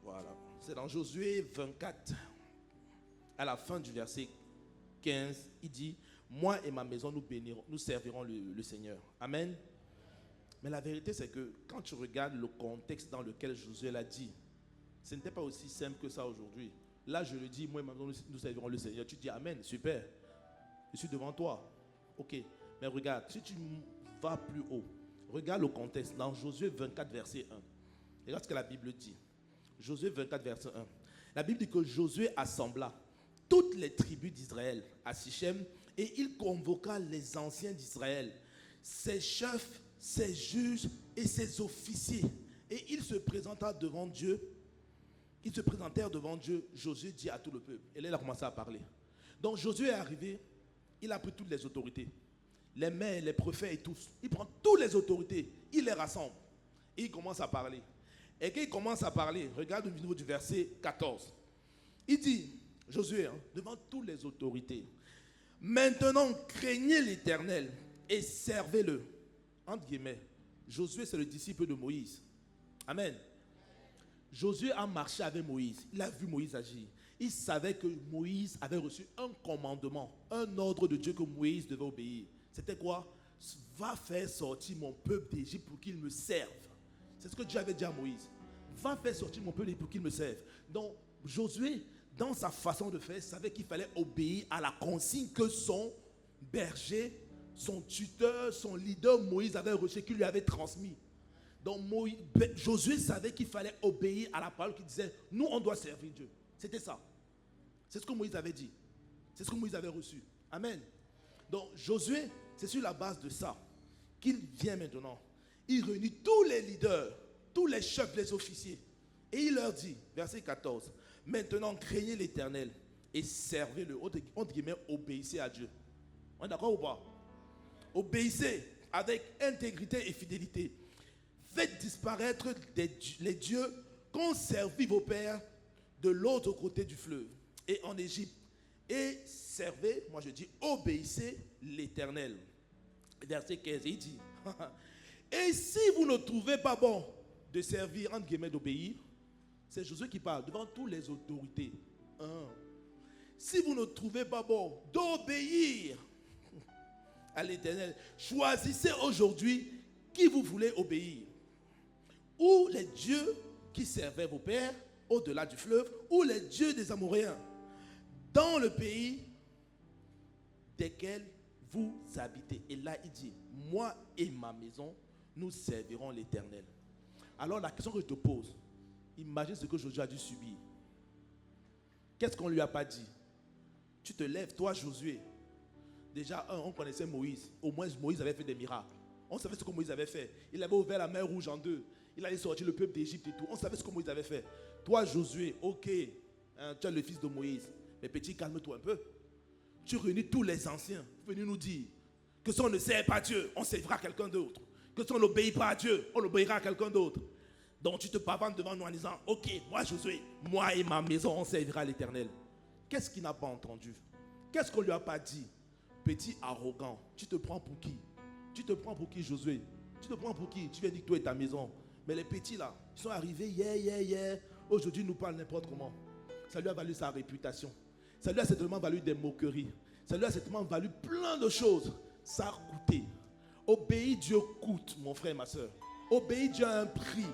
Voilà. C'est dans Josué 24. À la fin du verset 15, il dit: moi et ma maison nous bénirons, nous servirons le Seigneur. Amen. Mais la vérité, c'est que quand tu regardes le contexte dans lequel Josué l'a dit, ce n'était pas aussi simple que ça aujourd'hui. Là, je le dis: moi et ma maison nous servirons le Seigneur. Tu dis: amen, super. Je suis devant toi. Ok. Mais regarde, si tu vas plus haut, regarde le contexte dans Josué 24, verset 1. Regarde ce que la Bible dit. Josué 24, verset 1. La Bible dit que Josué assembla toutes les tribus d'Israël à Sichem et il convoqua les anciens d'Israël, ses chefs, ses juges et ses officiers. Et ils se présentèrent devant Dieu. Ils se présentèrent devant Dieu. Josué dit à tout le peuple. Et là, il a commencé à parler. Donc Josué est arrivé. Il a pris toutes les autorités. Les maires, les préfets et tous. Il prend toutes les autorités. Il les rassemble. Et il commence à parler. Et quand il commence à parler, regarde au niveau du verset 14. Il dit, Josué, devant toutes les autorités: maintenant craignez l'Éternel et servez-le. Entre guillemets, Josué, c'est le disciple de Moïse. Amen. Josué a marché avec Moïse. Il a vu Moïse agir. Il savait que Moïse avait reçu un commandement, un ordre de Dieu que Moïse devait obéir. C'était quoi? Va faire sortir mon peuple d'Égypte pour qu'il me serve. C'est ce que Dieu avait dit à Moïse. va faire sortir mon peuple pour qu'il me serve. Donc, Josué, dans sa façon de faire, savait qu'il fallait obéir à la consigne que son berger, son tuteur, son leader Moïse avait reçu, qu'il lui avait transmis. Donc Josué savait qu'il fallait obéir à la parole qui disait, nous on doit servir Dieu. C'était ça. C'est ce que Moïse avait dit. C'est ce que Moïse avait reçu. Amen. Donc Josué, c'est sur la base de ça qu'il vient maintenant. Il réunit tous les leaders, tous les chefs, les officiers. Et il leur dit, verset 14, maintenant craignez l'Éternel et servez-le. Entre guillemets, obéissez à Dieu. On est d'accord ou pas? Obéissez avec intégrité et fidélité. Faites disparaître les dieux qu'ont servi vos pères de l'autre côté du fleuve et en Égypte. Et servez, moi je dis, obéissez l'Éternel. Verset 15, il dit, et si vous ne trouvez pas bon de servir, entre guillemets, d'obéir, c'est Josué qui parle devant toutes les autorités. Si vous ne trouvez pas bon d'obéir à l'Éternel, choisissez aujourd'hui qui vous voulez obéir. Ou les dieux qui servaient vos pères au-delà du fleuve, ou les dieux des Amoréens, dans le pays desquels vous habitez. Et là, il dit, moi et ma maison, nous servirons l'Éternel. Alors la question que je te pose, imagine ce que Josué a dû subir. Qu'est-ce qu'on ne lui a pas dit? Tu te lèves, toi Josué. Déjà, on connaissait Moïse. Au moins, Moïse avait fait des miracles. On savait ce que Moïse avait fait. Il avait ouvert la mer rouge en deux. Il allait sortir le peuple d'Égypte et tout. On savait ce que Moïse avait fait. Toi, Josué, ok, tu es le fils de Moïse. Mais petit, calme-toi un peu. Tu réunis tous les anciens. Venez nous dire que si on ne sert pas Dieu, on servira quelqu'un d'autre. Que si on n'obéit pas à Dieu, on obéira à quelqu'un d'autre. Donc tu te pavantes devant nous en disant, ok, moi Josué, moi et ma maison, on servira l'Éternel. Qu'est-ce qu'il n'a pas entendu? Qu'est-ce qu'on ne lui a pas dit? Petit arrogant, tu te prends pour qui? Tu te prends pour qui, Josué? Tu te prends pour qui? Tu viens dire que toi et ta maison. Mais les petits là, ils sont arrivés hier. Aujourd'hui, ils nous parlent n'importe comment. Ça lui a valu sa réputation. Ça lui a certainement valu des moqueries. Ça lui a certainement valu plein de choses. Ça a coûté. Obéir Dieu coûte, mon frère et ma soeur. Obéir Dieu a un prix.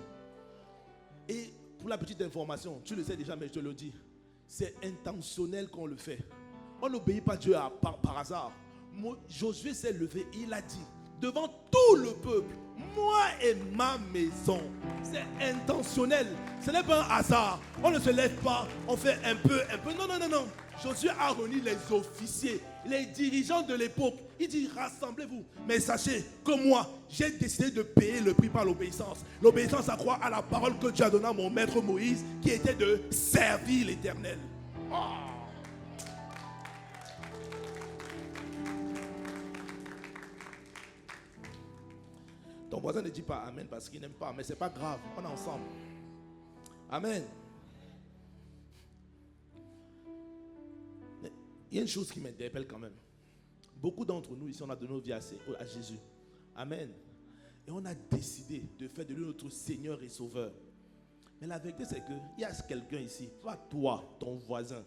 Et pour la petite information, tu le sais déjà, mais je te le dis, c'est intentionnel qu'on le fait. On n'obéit pas Dieu par hasard. Josué s'est levé et il a dit, devant tout le peuple, moi et ma maison. C'est intentionnel. Ce n'est pas un hasard. On ne se lève pas, on fait un peu. Non. Josué a réuni les officiers, les dirigeants de l'époque. Il dit, rassemblez-vous. Mais sachez que moi, j'ai décidé de payer le prix par l'obéissance. L'obéissance à quoi? À la parole que Dieu a donnée à mon maître Moïse, qui était de servir l'Éternel. Ton voisin ne dit pas Amen parce qu'il n'aime pas, mais ce n'est pas grave, on est ensemble. Amen. Il y a une chose qui m'interpelle quand même. Beaucoup d'entre nous ici, on a donné nos vies à Jésus. Amen. Et on a décidé de faire de lui notre Seigneur et Sauveur. Mais la vérité, c'est qu'il y a quelqu'un ici, toi, ton voisin,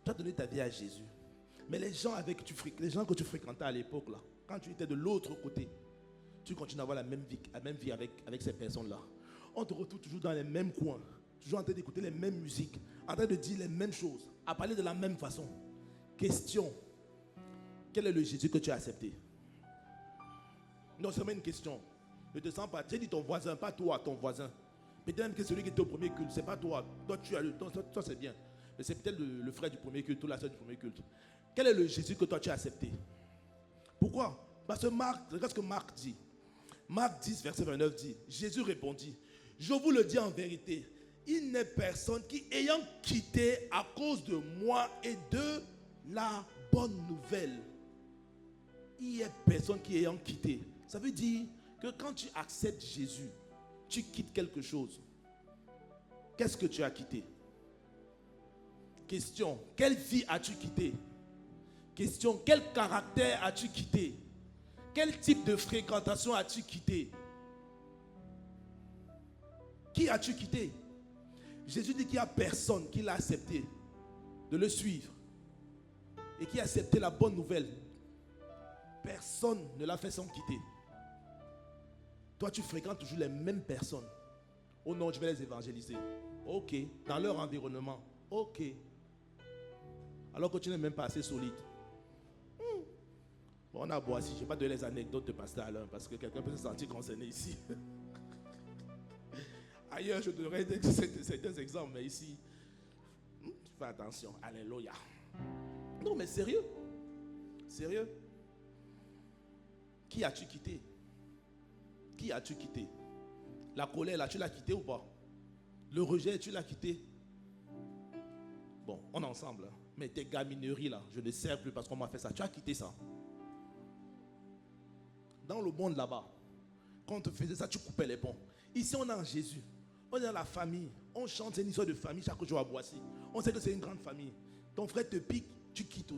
tu as donné ta vie à Jésus. Mais les gens que tu fréquentais à l'époque, là, quand tu étais de l'autre côté, tu continues à avoir la même vie avec ces personnes-là. On te retrouve toujours dans les mêmes coins, toujours en train d'écouter les mêmes musiques, en train de dire les mêmes choses, à parler de la même façon. Question, quel est le Jésus que tu as accepté? Non, c'est même une question. Ne te sens pas, j'ai dit ton voisin, pas toi, ton voisin. Peut-être même que celui qui était au premier culte, c'est pas toi. Toi, toi c'est bien. Mais c'est peut-être le frère du premier culte ou la soeur du premier culte. Quel est le Jésus que toi tu as accepté? Pourquoi? Parce que regarde ce que Marc dit. Marc 10, verset 29 dit, Jésus répondit, je vous le dis en vérité, il n'est personne qui, ayant quitté à cause de moi et de la bonne nouvelle, il n'y a personne qui ayant quitté. Ça veut dire que quand tu acceptes Jésus, tu quittes quelque chose. Qu'est-ce que tu as quitté? Question, quelle vie as-tu quitté? Question, quel caractère as-tu quitté? Quel type de fréquentation as-tu quitté? Qui as-tu quitté? Jésus dit qu'il n'y a personne qui l'a accepté de le suivre et qui a accepté la bonne nouvelle. Personne ne l'a fait sans quitter. Toi, tu fréquentes toujours les mêmes personnes. Oh non, je vais les évangéliser. Ok. Dans leur environnement. Ok. Alors que tu n'es même pas assez solide. Bon, on a Boissy. Je ne vais pas donner les anecdotes de Pasteur Alain parce que quelqu'un peut se sentir concerné ici. Ailleurs, je donnerai certains exemples, mais ici, fais attention. Alléluia. Non, mais sérieux. Sérieux. Qui as-tu quitté? Qui as-tu quitté? La colère, là, tu l'as quitté ou pas? Le rejet, tu l'as quitté? Bon, on est ensemble. Hein. Mais tes gamineries, là, je ne sers plus parce qu'on m'a fait ça. Tu as quitté ça. Dans le monde là-bas, quand on te faisait ça, tu coupais les ponts. Ici, on est en Jésus. On est dans la famille. On chante, c'est une histoire de famille chaque jour à Boissy. On sait que c'est une grande famille. Ton frère te pique, tu quittes.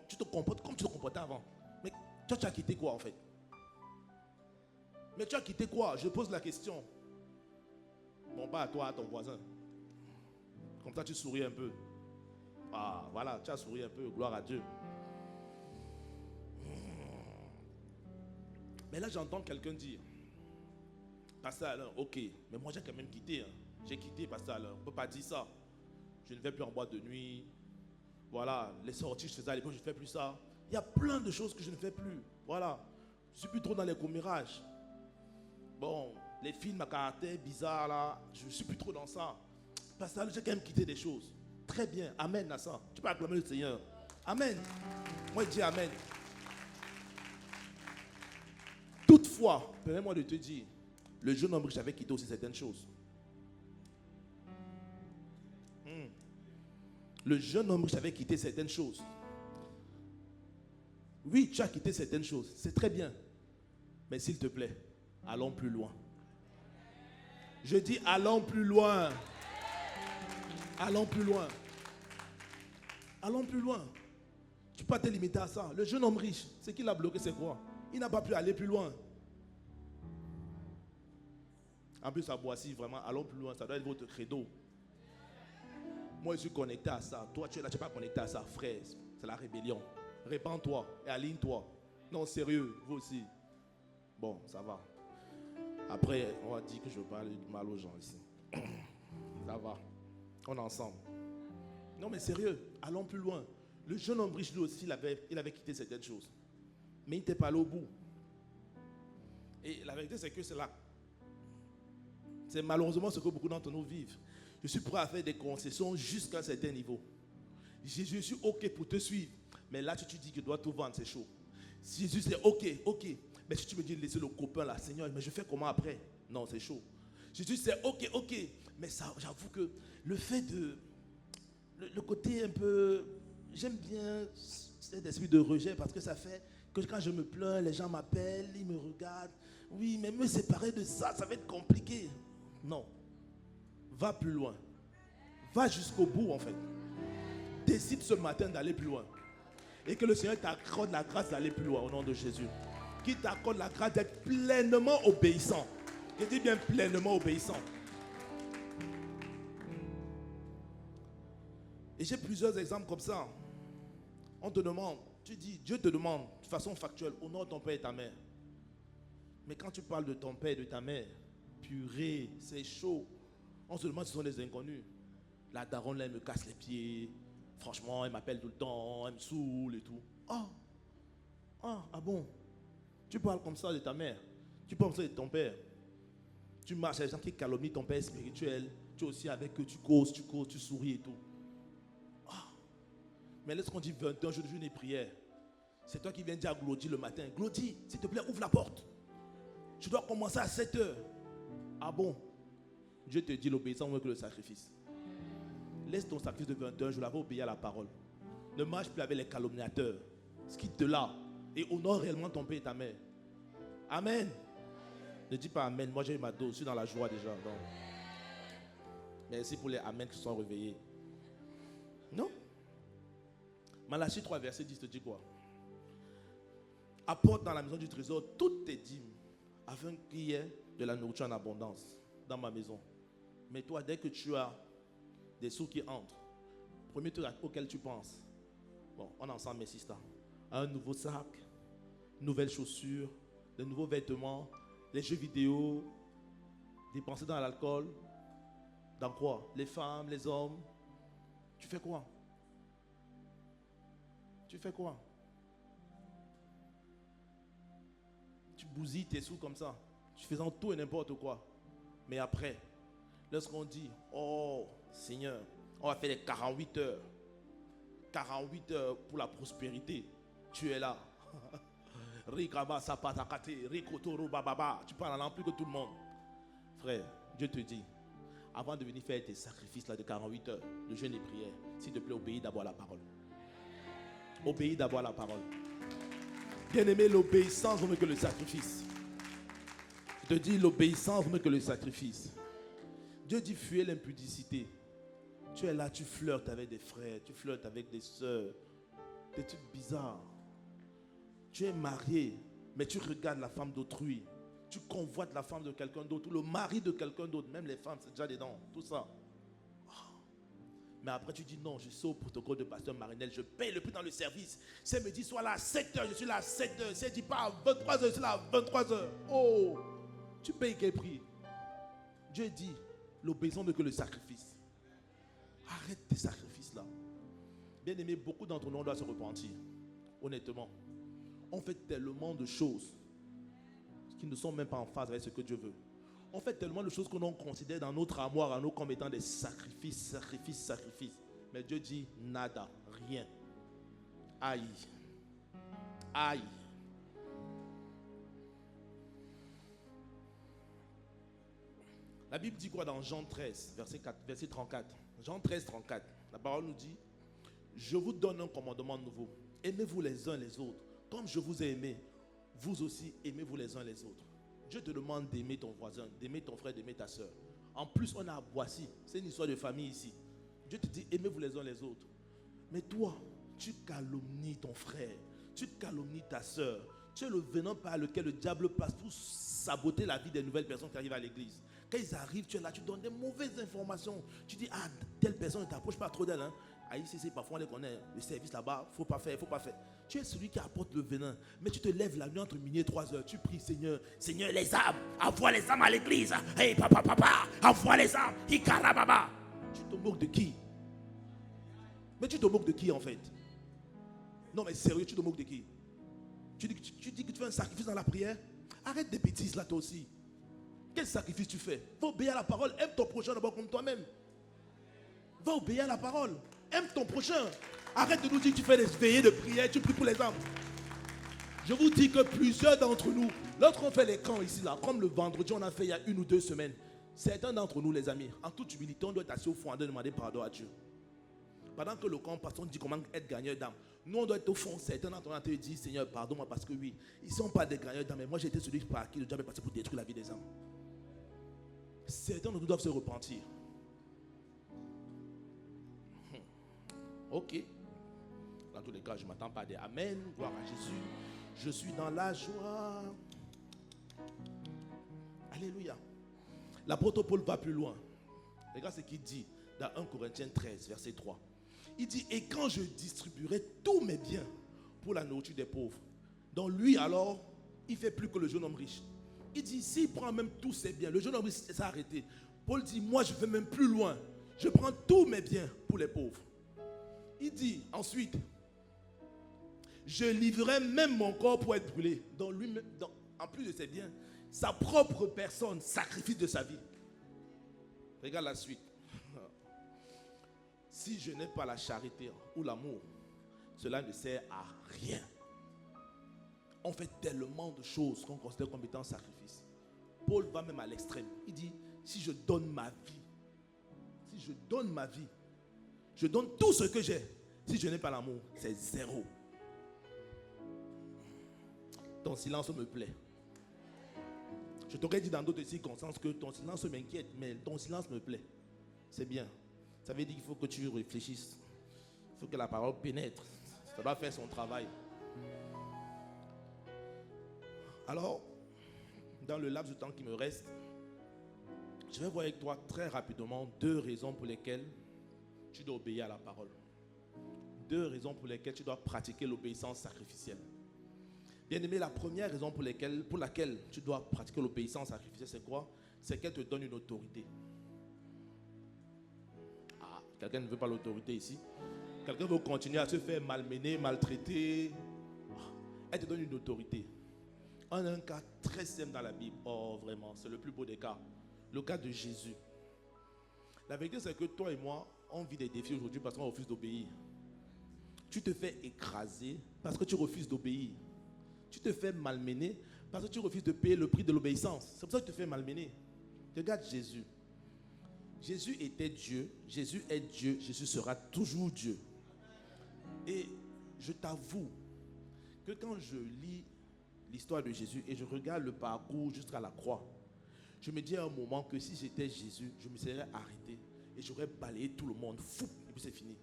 Tu te comportes comme tu te comportais avant. Mais toi, tu as quitté quoi en fait? Mais tu as quitté quoi? Je pose la question. Bon, pas à toi, à ton voisin. Comme ça, tu souris un peu. Ah, voilà, tu as souri un peu. Gloire à Dieu. Mais là, j'entends quelqu'un dire, Pasteur Alain, ok, mais moi j'ai quand même quitté. Hein. J'ai quitté, Pasteur Alain. On ne peut pas dire ça. Je ne vais plus en boîte de nuit. Voilà, les sorties, je faisais à l'époque, je ne fais plus ça. Il y a plein de choses que je ne fais plus. Voilà, je ne suis plus trop dans les commérages. Bon, les films à caractère bizarre là, je ne suis plus trop dans ça. Pasteur Alain, j'ai quand même quitté des choses. Très bien, amen à ça. Tu peux acclamer le Seigneur. Amen. Moi, je dis amen. Toutefois, permets-moi de te dire, le jeune homme riche avait quitté aussi certaines choses. Le jeune homme riche avait quitté certaines choses. Oui, tu as quitté certaines choses. C'est très bien. Mais s'il te plaît, allons plus loin. Je dis allons plus loin. Allons plus loin. Allons plus loin. Tu ne peux pas te limiter à ça. Le jeune homme riche, ce qui l'a bloqué, c'est quoi? Il n'a pas pu aller plus loin. En plus, à Boissy, vraiment, allons plus loin. Ça doit être votre credo. Moi, je suis connecté à ça. Toi, tu es là, tu n'es pas connecté à ça. Frère, c'est la rébellion. Répands-toi et aligne-toi. Non, sérieux, vous aussi. Bon, ça va. Après, on va dire que je parle mal aux gens ici. Ça va. On est ensemble. Non, mais sérieux, allons plus loin. Le jeune homme riche, lui aussi, il avait quitté certaines choses. Mais il n'était pas allé au bout. Et la vérité, c'est que c'est là. C'est malheureusement ce que beaucoup d'entre nous vivent. Je suis prêt à faire des concessions jusqu'à un certain niveau. Je suis OK pour te suivre. Mais là, tu dis que tu dois tout vendre, c'est chaud. Si Jésus c'est OK. Mais si tu me dis de laisser le copain là, Seigneur, mais je fais comment après? Non, c'est chaud. Jésus c'est OK. Mais ça, j'avoue que le fait de... Le côté un peu... J'aime bien cet esprit de rejet parce que ça fait que quand je me plains, les gens m'appellent, ils me regardent. Oui, mais me séparer de ça, ça va être compliqué. Non. Va plus loin. Va jusqu'au bout en fait. Décide ce matin d'aller plus loin. Et que le Seigneur t'accorde la grâce d'aller plus loin au nom de Jésus. Qu'il t'accorde la grâce d'être pleinement obéissant. Je dis bien pleinement obéissant. Et j'ai plusieurs exemples comme ça. On te demande, tu dis, Dieu te demande de façon factuelle, honore ton père et ta mère. Mais quand tu parles de ton père et de ta mère, purée, c'est chaud. On se demande si ce sont des inconnus. La daronne là, elle me casse les pieds. Franchement, elle m'appelle tout le temps, elle me saoule et tout. Ah bon? Tu parles comme ça de ta mère. Tu parles comme ça de ton père. Tu marches avec les gens qui calomnient ton père spirituel. Tu es aussi avec eux, tu causes, tu souris et tout. Mais lorsqu'on dit 21 jours de jeûne et prière, c'est toi qui viens dire à Glody le matin, Glody, s'il te plaît, ouvre la porte. Tu dois commencer à 7 heures. Ah bon? Dieu te dit l'obéissance mieux que le sacrifice. Laisse ton sacrifice de 21 jours, va obéir à la parole. Ne marche plus avec les calomniateurs. Quitte là et honore réellement ton père et ta mère. Amen. Ne dis pas amen. Moi j'ai eu ma dose, je suis dans la joie déjà. Donc. Merci pour les amen qui sont réveillés. Non? Malachie 3, verset 10 te dit quoi? Apporte dans la maison du trésor toutes tes dîmes, afin qu'il y ait de la nourriture en abondance dans ma maison. Mais toi, dès que tu as des sous qui entrent, premier truc auquel tu penses, bon, on est ensemble, mes sisters, un nouveau sac, nouvelles chaussures, de nouveaux vêtements, les jeux vidéo, Dépenser dans l'alcool. Dans quoi? Les femmes, les hommes. Tu fais quoi? Tu fais quoi? Tu bousilles tes sous comme ça. Tu faisant tout et n'importe quoi. Mais après, lorsqu'on dit, oh Seigneur, on va faire les 48 heures. 48 heures pour la prospérité. Tu es là. Rikaba sapatakate, rikotoro bababa. Tu parles en langue plus que tout le monde. Frère, Dieu te dit, avant de venir faire tes sacrifices là de 48 heures, de jeûne et prière, s'il te plaît, obéis d'abord à la parole. Obéis d'abord à la parole. Bien-aimé, l'obéissance vaut mieux que le sacrifice. Je te dis, l'obéissance vaut mieux que le sacrifice. Dieu dit, fuyez l'impudicité. Tu es là, tu flirtes avec des frères, tu flirtes avec des soeurs, des trucs bizarres. Tu es marié, mais tu regardes la femme d'autrui. Tu convoites la femme de quelqu'un d'autre, ou le mari de quelqu'un d'autre, même les femmes, c'est déjà dedans, tout ça. Mais après tu dis non, je suis au protocole de pasteur Marinel, je paye le prix dans le service. Si elle me dit soit là à 7h, je suis là à 7h. Si elle ne dit pas à 23h, je suis là à 23h. Oh, tu payes quel prix? Dieu dit, l'obéissance n'est que le sacrifice. Arrête tes sacrifices là. Bien aimé, beaucoup d'entre nous doivent se repentir. Honnêtement, on fait tellement de choses qui ne sont même pas en phase avec ce que Dieu veut. On fait tellement de choses que l'on considère dans notre armoire à nous comme étant des sacrifices, sacrifices, sacrifices. Mais Dieu dit nada, rien. Aïe. Aïe. La Bible dit quoi dans Jean 13, verset 34? Jean 13, 34. La parole nous dit, je vous donne un commandement nouveau. Aimez-vous les uns les autres. Comme je vous ai aimé, vous aussi aimez-vous les uns les autres. Dieu te demande d'aimer ton voisin, d'aimer ton frère, d'aimer ta soeur. En plus, on a à Boissy. C'est une histoire de famille ici. Dieu te dit, aimez-vous les uns les autres. Mais toi, tu calomnies ton frère. Tu calomnies ta soeur. Tu es le venin par lequel le diable passe pour saboter la vie des nouvelles personnes qui arrivent à l'église. Quand ils arrivent, tu es là, tu donnes des mauvaises informations. Tu dis, ah, telle personne, ne t'approche pas trop d'elle. Hein. Ah, ici, parfois on les connaît. Le service là-bas, il ne faut pas faire, il ne faut pas faire. Tu es celui qui apporte le venin. Mais tu te lèves la nuit entre minuit et 3 heures. Tu pries, Seigneur, Seigneur, les âmes, envoie les âmes à l'église. Hey, papa, envoie les âmes. Hikarababa. Tu te moques de qui? Mais tu te moques de qui en fait? Non, mais sérieux, tu te moques de qui? Tu dis que tu fais un sacrifice dans la prière? Arrête des bêtises là, toi aussi. Quel sacrifice tu fais? Va obéir à la parole. Aime ton prochain d'abord comme toi-même. Va obéir à la parole. Aime ton prochain. Arrête de nous dire que tu fais des veillées de prière, tu pries pour les âmes. Je vous dis que plusieurs d'entre nous, lorsqu'on fait les camps ici, là, comme le vendredi, on a fait il y a 1 ou 2 semaines, certains d'entre nous, les amis, en toute humilité, on doit être assis au fond de demander pardon à Dieu. Pendant que le camp passe, on dit comment être gagneur d'âme. Nous, on doit être au fond. Certains d'entre nous, on te dit, Seigneur, pardonne-moi parce que oui, ils ne sont pas des gagneurs d'âme. Mais moi, j'ai été celui par qui le diable est passé pour détruire la vie des âmes. Certains de nous doivent se repentir. Ok. Dans tous les cas, je ne m'attends pas à des Amen, gloire à Jésus. Je suis dans la joie. Alléluia. L'apôtre Paul va plus loin. Regarde ce qu'il dit dans 1 Corinthiens 13, verset 3. Il dit, et quand je distribuerai tous mes biens pour la nourriture des pauvres. Donc lui alors, il fait plus que le jeune homme riche. Il dit, s'il prend même tous ses biens, le jeune homme riche s'est arrêté. Paul dit, moi je vais même plus loin. Je prends tous mes biens pour les pauvres. Il dit ensuite, je livrerai même mon corps pour être brûlé. Donc lui-même, en plus de ses biens, sa propre personne, sacrifice de sa vie. Regarde la suite. Si je n'ai pas la charité ou l'amour, cela ne sert à rien. On fait tellement de choses qu'on considère comme étant sacrifice. Paul va même à l'extrême. Il dit, si je donne ma vie, je donne tout ce que j'ai. Si je n'ai pas l'amour, c'est zéro. Ton silence me plaît. Je t'aurais dit dans d'autres circonstances que ton silence m'inquiète, mais ton silence me plaît. C'est bien. Ça veut dire qu'il faut que tu réfléchisses. Il faut que la parole pénètre. Ça va faire son travail. Alors, dans le laps de temps qui me reste, je vais voir avec toi très rapidement 2 raisons pour lesquelles tu dois obéir à la parole. 2 raisons pour lesquelles tu dois pratiquer l'obéissance sacrificielle. Bien aimé, la première raison pour laquelle tu dois pratiquer l'obéissance sacrificielle, c'est quoi? c'est qu'elle te donne une autorité. Ah, quelqu'un ne veut pas l'autorité ici. Quelqu'un veut continuer à se faire malmener, maltraiter. Elle te donne une autorité. On a un cas très simple dans la Bible. Oh, vraiment, c'est le plus beau des cas. Le cas de Jésus. La vérité, c'est que toi et moi, on vit des défis aujourd'hui parce qu'on refuse d'obéir. Tu te fais écraser parce que tu refuses d'obéir. Tu te fais malmener parce que tu refuses de payer le prix de l'obéissance. C'est pour ça que tu te fais malmener. Regarde Jésus. Jésus était Dieu. Jésus est Dieu. Jésus sera toujours Dieu. Et je t'avoue que quand je lis l'histoire de Jésus et je regarde le parcours jusqu'à la croix, je me dis à un moment que si j'étais Jésus, je me serais arrêté et j'aurais balayé tout le monde, fou, et puis c'est fini.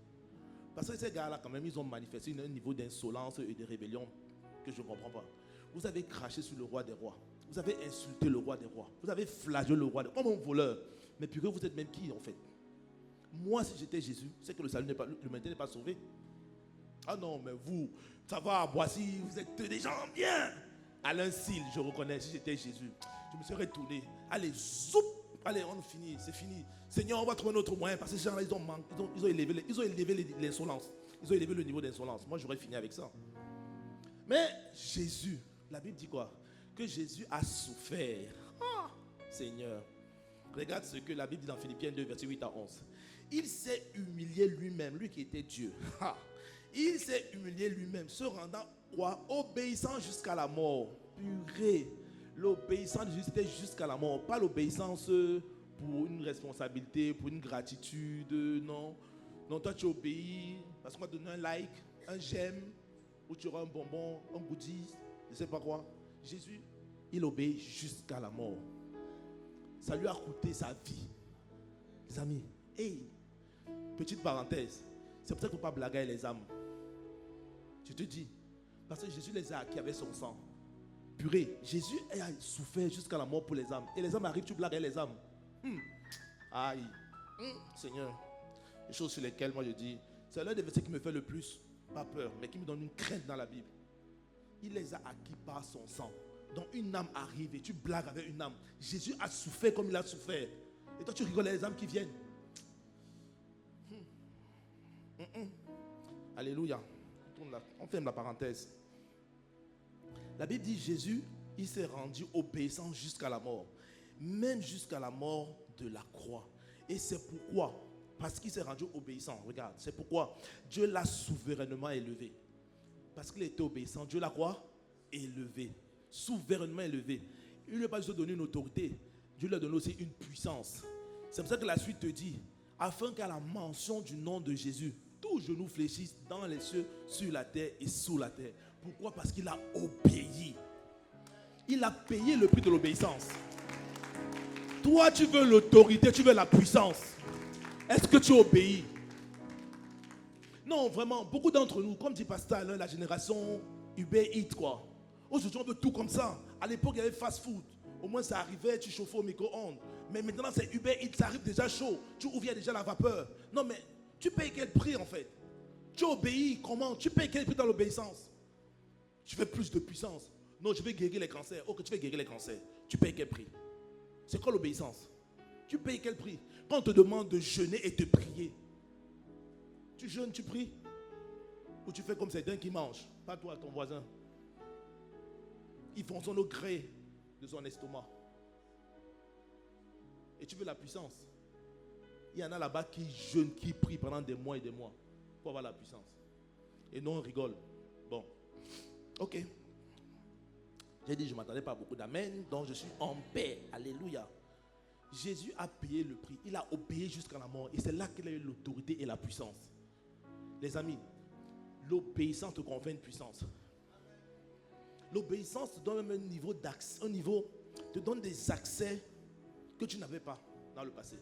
Parce que ces gars-là, quand même, ils ont manifesté un niveau d'insolence et de rébellion que je ne comprends pas. Vous avez craché sur le roi des rois. Vous avez insulté le roi des rois. Vous avez flagellé le roi des rois comme un voleur. Mais puis que vous êtes même qui en fait? Moi, si j'étais Jésus, c'est que le salut n'est pas, l'humanité n'est pas sauvée. Ah non, mais vous, ça va à Boissy, vous êtes des gens bien. Alain Syl, je reconnais, si j'étais Jésus, je me serais tourné. Allez, zoup, allez, on finit, c'est fini. Seigneur, on va trouver un autre moyen parce que ces gens-là, ils ont élevé l'insolence. Ils ont élevé le niveau d'insolence. Moi, j'aurais fini avec ça. Mais Jésus, la Bible dit quoi? Que Jésus a souffert. Ah, Seigneur. Regarde ce que la Bible dit dans Philippiens 2, verset 8 à 11. Il s'est humilié lui-même, lui qui était Dieu. Ah, il s'est humilié lui-même, se rendant quoi? Obéissant jusqu'à la mort. Purée. L'obéissance de Jésus, c'était jusqu'à la mort. Pas l'obéissance pour une responsabilité, pour une gratitude. Non. Non, toi tu obéis parce qu'on va te donner un like, un j'aime, ou tu auras un bonbon, un goodies, je ne sais pas quoi. Jésus, il obéit jusqu'à la mort. Ça lui a coûté sa vie. Les amis, hey, petite parenthèse, c'est pour ça qu'il ne faut pas blaguer avec les âmes. Je te dis, parce que Jésus les a acquis avec son sang. Purée, Jésus a souffert jusqu'à la mort pour les âmes. Et les âmes arrivent, tu blagues avec les âmes. Aïe, Seigneur. Les choses sur lesquelles moi je dis, c'est l'un des versets qui me fait le plus, pas peur, mais qui me donne une crainte dans la Bible. Il les a acquis par son sang. Donc une âme arrive et tu blagues avec une âme. Jésus a souffert comme il a souffert. Et toi tu rigoles les âmes qui viennent. Alléluia. On ferme la parenthèse. La Bible dit Jésus, il s'est rendu obéissant jusqu'à la mort. Même jusqu'à la mort de la croix. Et c'est pourquoi, parce qu'il s'est rendu obéissant, regarde, c'est pourquoi Dieu l'a souverainement élevé. Parce qu'il était obéissant, Dieu l'a quoi? Élevé. Souverainement élevé. Il ne lui a pas juste donné une autorité, Dieu lui a donné aussi une puissance. C'est pour ça que la suite te dit, afin qu'à la mention du nom de Jésus, tous genoux fléchissent dans les cieux, sur la terre et sous la terre. Pourquoi? Parce qu'il a obéi. Il a payé le prix de l'obéissance. Toi, tu veux l'autorité, tu veux la puissance. Est-ce que tu obéis? Non, vraiment, beaucoup d'entre nous, comme dit Pasteur Alain, la génération Uber Eats, quoi. Aujourd'hui, on veut tout comme ça. À l'époque, il y avait fast food. Au moins, ça arrivait, tu chauffais au micro-ondes. Mais maintenant, c'est Uber Eats, ça arrive déjà chaud. Tu ouvres déjà la vapeur. Non, mais tu payes quel prix, en fait? Tu obéis, comment? Tu payes quel prix dans l'obéissance? Tu veux plus de puissance? Non, je vais guérir les cancers. Ok, tu veux guérir les cancers. Tu payes quel prix? C'est quoi l'obéissance? Tu payes quel prix? Quand on te demande de jeûner et de prier, tu jeûnes, tu pries? Ou tu fais comme certains qui mangent? Pas toi, ton voisin. Ils font son gré de son estomac. Et tu veux la puissance? Il y en a là-bas qui jeûnent, qui prient pendant des mois et des mois pour avoir la puissance. Et non, on rigole. Bon. Ok. J'ai dit, je ne m'attendais pas à beaucoup d'amen, donc je suis en paix. Alléluia. Jésus a payé le prix. Il a obéi jusqu'à la mort. Et c'est là qu'il a eu l'autorité et la puissance. Les amis, l'obéissance te confère une puissance. L'obéissance te donne même un niveau d'accès, te donne des accès que tu n'avais pas dans le passé.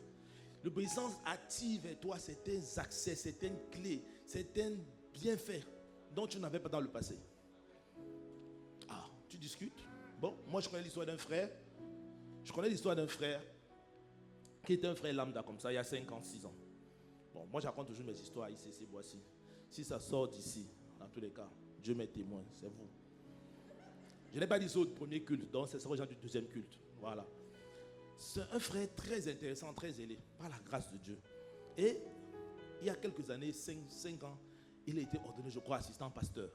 L'obéissance active en toi certains accès, certaines clés, certains bienfaits dont tu n'avais pas dans le passé. Ah, tu discutes? Bon, moi je connais l'histoire d'un frère. Je connais l'histoire d'un frère qui était un frère lambda comme ça, il y a 5 ans, 6 ans. Bon, moi je raconte toujours mes histoires ici, c'est voici. Si ça sort d'ici, dans tous les cas, Dieu m'est témoin, c'est vous. Je n'ai pas dit ça au premier culte, donc ce sera aux gens du deuxième culte. Voilà. C'est un frère très intéressant, très zélé, par la grâce de Dieu. Et il y a quelques années, 5 ans, il a été ordonné, je crois, assistant pasteur.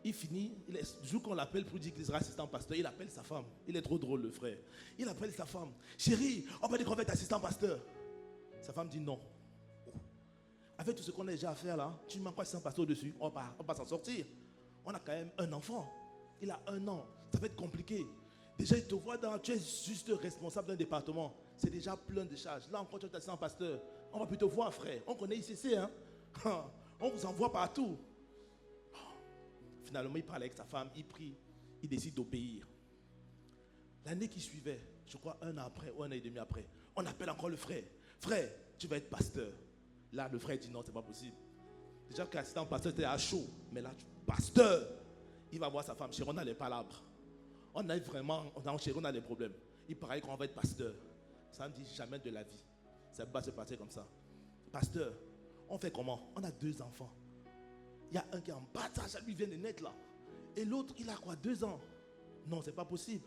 Il finit, du jour qu'on l'appelle pour dire qu'il sera assistant pasteur, il appelle sa femme. Il est trop drôle, le frère. Il appelle sa femme. Chérie, on va dire qu'on va être assistant pasteur. Sa femme dit non. Avec tout ce qu'on a déjà à faire là, tu m'as quoi assistant pasteur dessus? On va pas s'en sortir. On a quand même un enfant. Il a 1 an. Ça va être compliqué. Déjà, il te voit tu es juste responsable d'un département. C'est déjà plein de charges. Là encore, tu es assistant pasteur. On va plus te voir, frère. On connaît ICC, hein. On vous envoie partout. Finalement, il parle avec sa femme, il prie, il décide d'obéir. L'année qui suivait, je crois 1 an après ou 1 an et demi après, on appelle encore le frère. Frère, tu vas être pasteur. Là, le frère dit non, c'est pas possible. Déjà qu'assistant pasteur, c'était à chaud. Mais là, pasteur, il va voir sa femme. Chérie, on a les palabres. On a vraiment, chérie, on a des problèmes. Il paraît qu'on va être pasteur. Ça ne dit jamais de la vie. Ça ne peut pas se passer comme ça. Pasteur, on fait comment? On a 2 enfants. Il y a un qui est en bas, ça lui vient de naître là. Et l'autre, il a quoi, 2 ans? Non, c'est pas possible.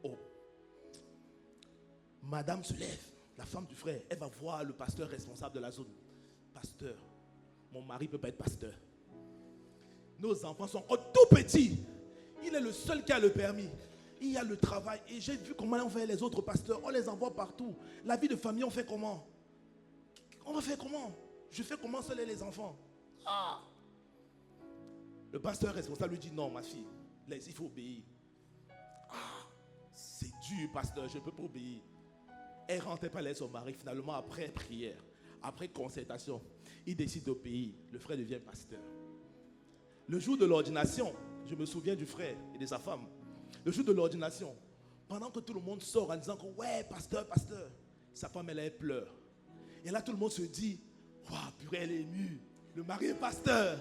Oh. Madame se lève, la femme du frère, elle va voir le pasteur responsable de la zone. Pasteur, mon mari ne peut pas être pasteur. Nos enfants sont encore tout petits. Il est le seul qui a le permis. Il y a le travail. Et j'ai vu comment on fait les autres pasteurs. On les envoie partout. La vie de famille, on fait comment? On va faire comment? Je fais comment seuls les enfants? Ah! Le pasteur responsable lui dit non, ma fille, laisse, il faut obéir. Ah, c'est dur, pasteur, je ne peux pas obéir. Elle rentrait pas laisser son mari. Finalement, après prière, après concertation, il décide d'obéir. Le frère devient pasteur. Le jour de l'ordination, je me souviens du frère et de sa femme. Le jour de l'ordination, pendant que tout le monde sort en disant que ouais, pasteur, pasteur, sa femme, elle pleure. Et là, tout le monde se dit, waouh, purée, elle est émue. Le mari est pasteur.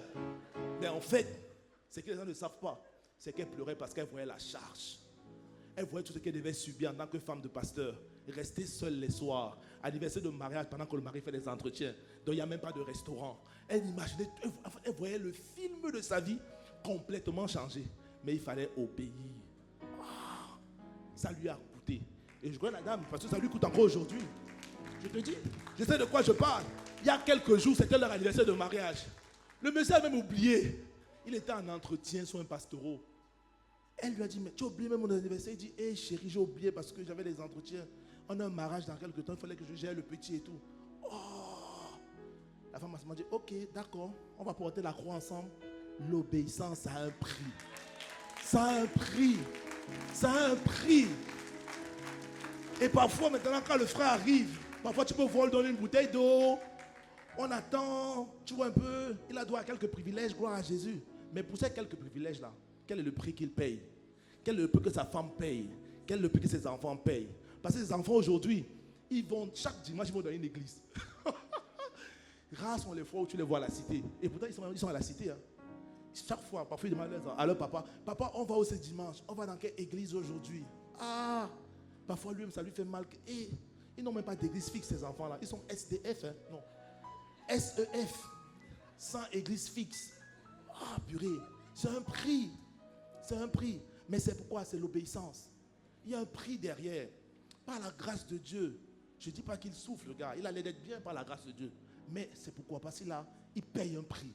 Mais en fait, ce que les gens ne savent pas, c'est qu'elle pleurait parce qu'elle voyait la charge. Elle voyait tout ce qu'elle devait subir en tant que femme de pasteur. Rester seule les soirs, anniversaire de mariage pendant que le mari fait des entretiens. Donc il n'y a même pas de restaurant. Elle imaginait, elle voyait le film de sa vie complètement changé. Mais il fallait obéir. Ah, ça lui a coûté. Et je crois la dame, parce que ça lui coûte encore aujourd'hui. Je te dis, je sais de quoi je parle. Il y a quelques jours, c'était leur anniversaire de mariage. Le monsieur a même oublié. Il était en entretien sur un pastoreau. Elle lui a dit, mais tu as oublié même mon anniversaire? Il dit, hé chérie, j'ai oublié parce que j'avais des entretiens. On a un mariage dans quelques temps, il fallait que je gère le petit et tout. Oh! La femme m'a dit, ok, d'accord, on va porter la croix ensemble. L'obéissance a un prix. Ça a un prix. Ça a un prix. Et parfois, maintenant, quand le frère arrive, parfois tu peux voir lui donner une bouteille d'eau. On attend, tu vois un peu, il a droit à quelques privilèges, gloire à Jésus. Mais pour ces quelques privilèges-là, quel est le prix qu'il paye? Quel est le prix que sa femme paye? Quel est le prix que ses enfants payent? Parce que ces enfants aujourd'hui, ils vont, chaque dimanche, ils vont dans une église. Rares sont les fois où tu les vois à la cité. Et pourtant, ils sont à la cité. Hein. Chaque fois, parfois, ils demandent à leur papa, papa, on va où ce dimanche? On va dans quelle église aujourd'hui? Ah! Parfois, lui, ça lui fait mal. Et ils n'ont même pas d'église fixe, ces enfants-là. Ils sont SDF, hein? Non. SEF, sans église fixe. Ah, purée, c'est un prix. C'est un prix. Mais c'est pourquoi? C'est l'obéissance. Il y a un prix derrière. Par la grâce de Dieu. Je ne dis pas qu'il souffre, le gars. Il allait être bien par la grâce de Dieu. Mais c'est pourquoi? Parce qu'il il paye un prix.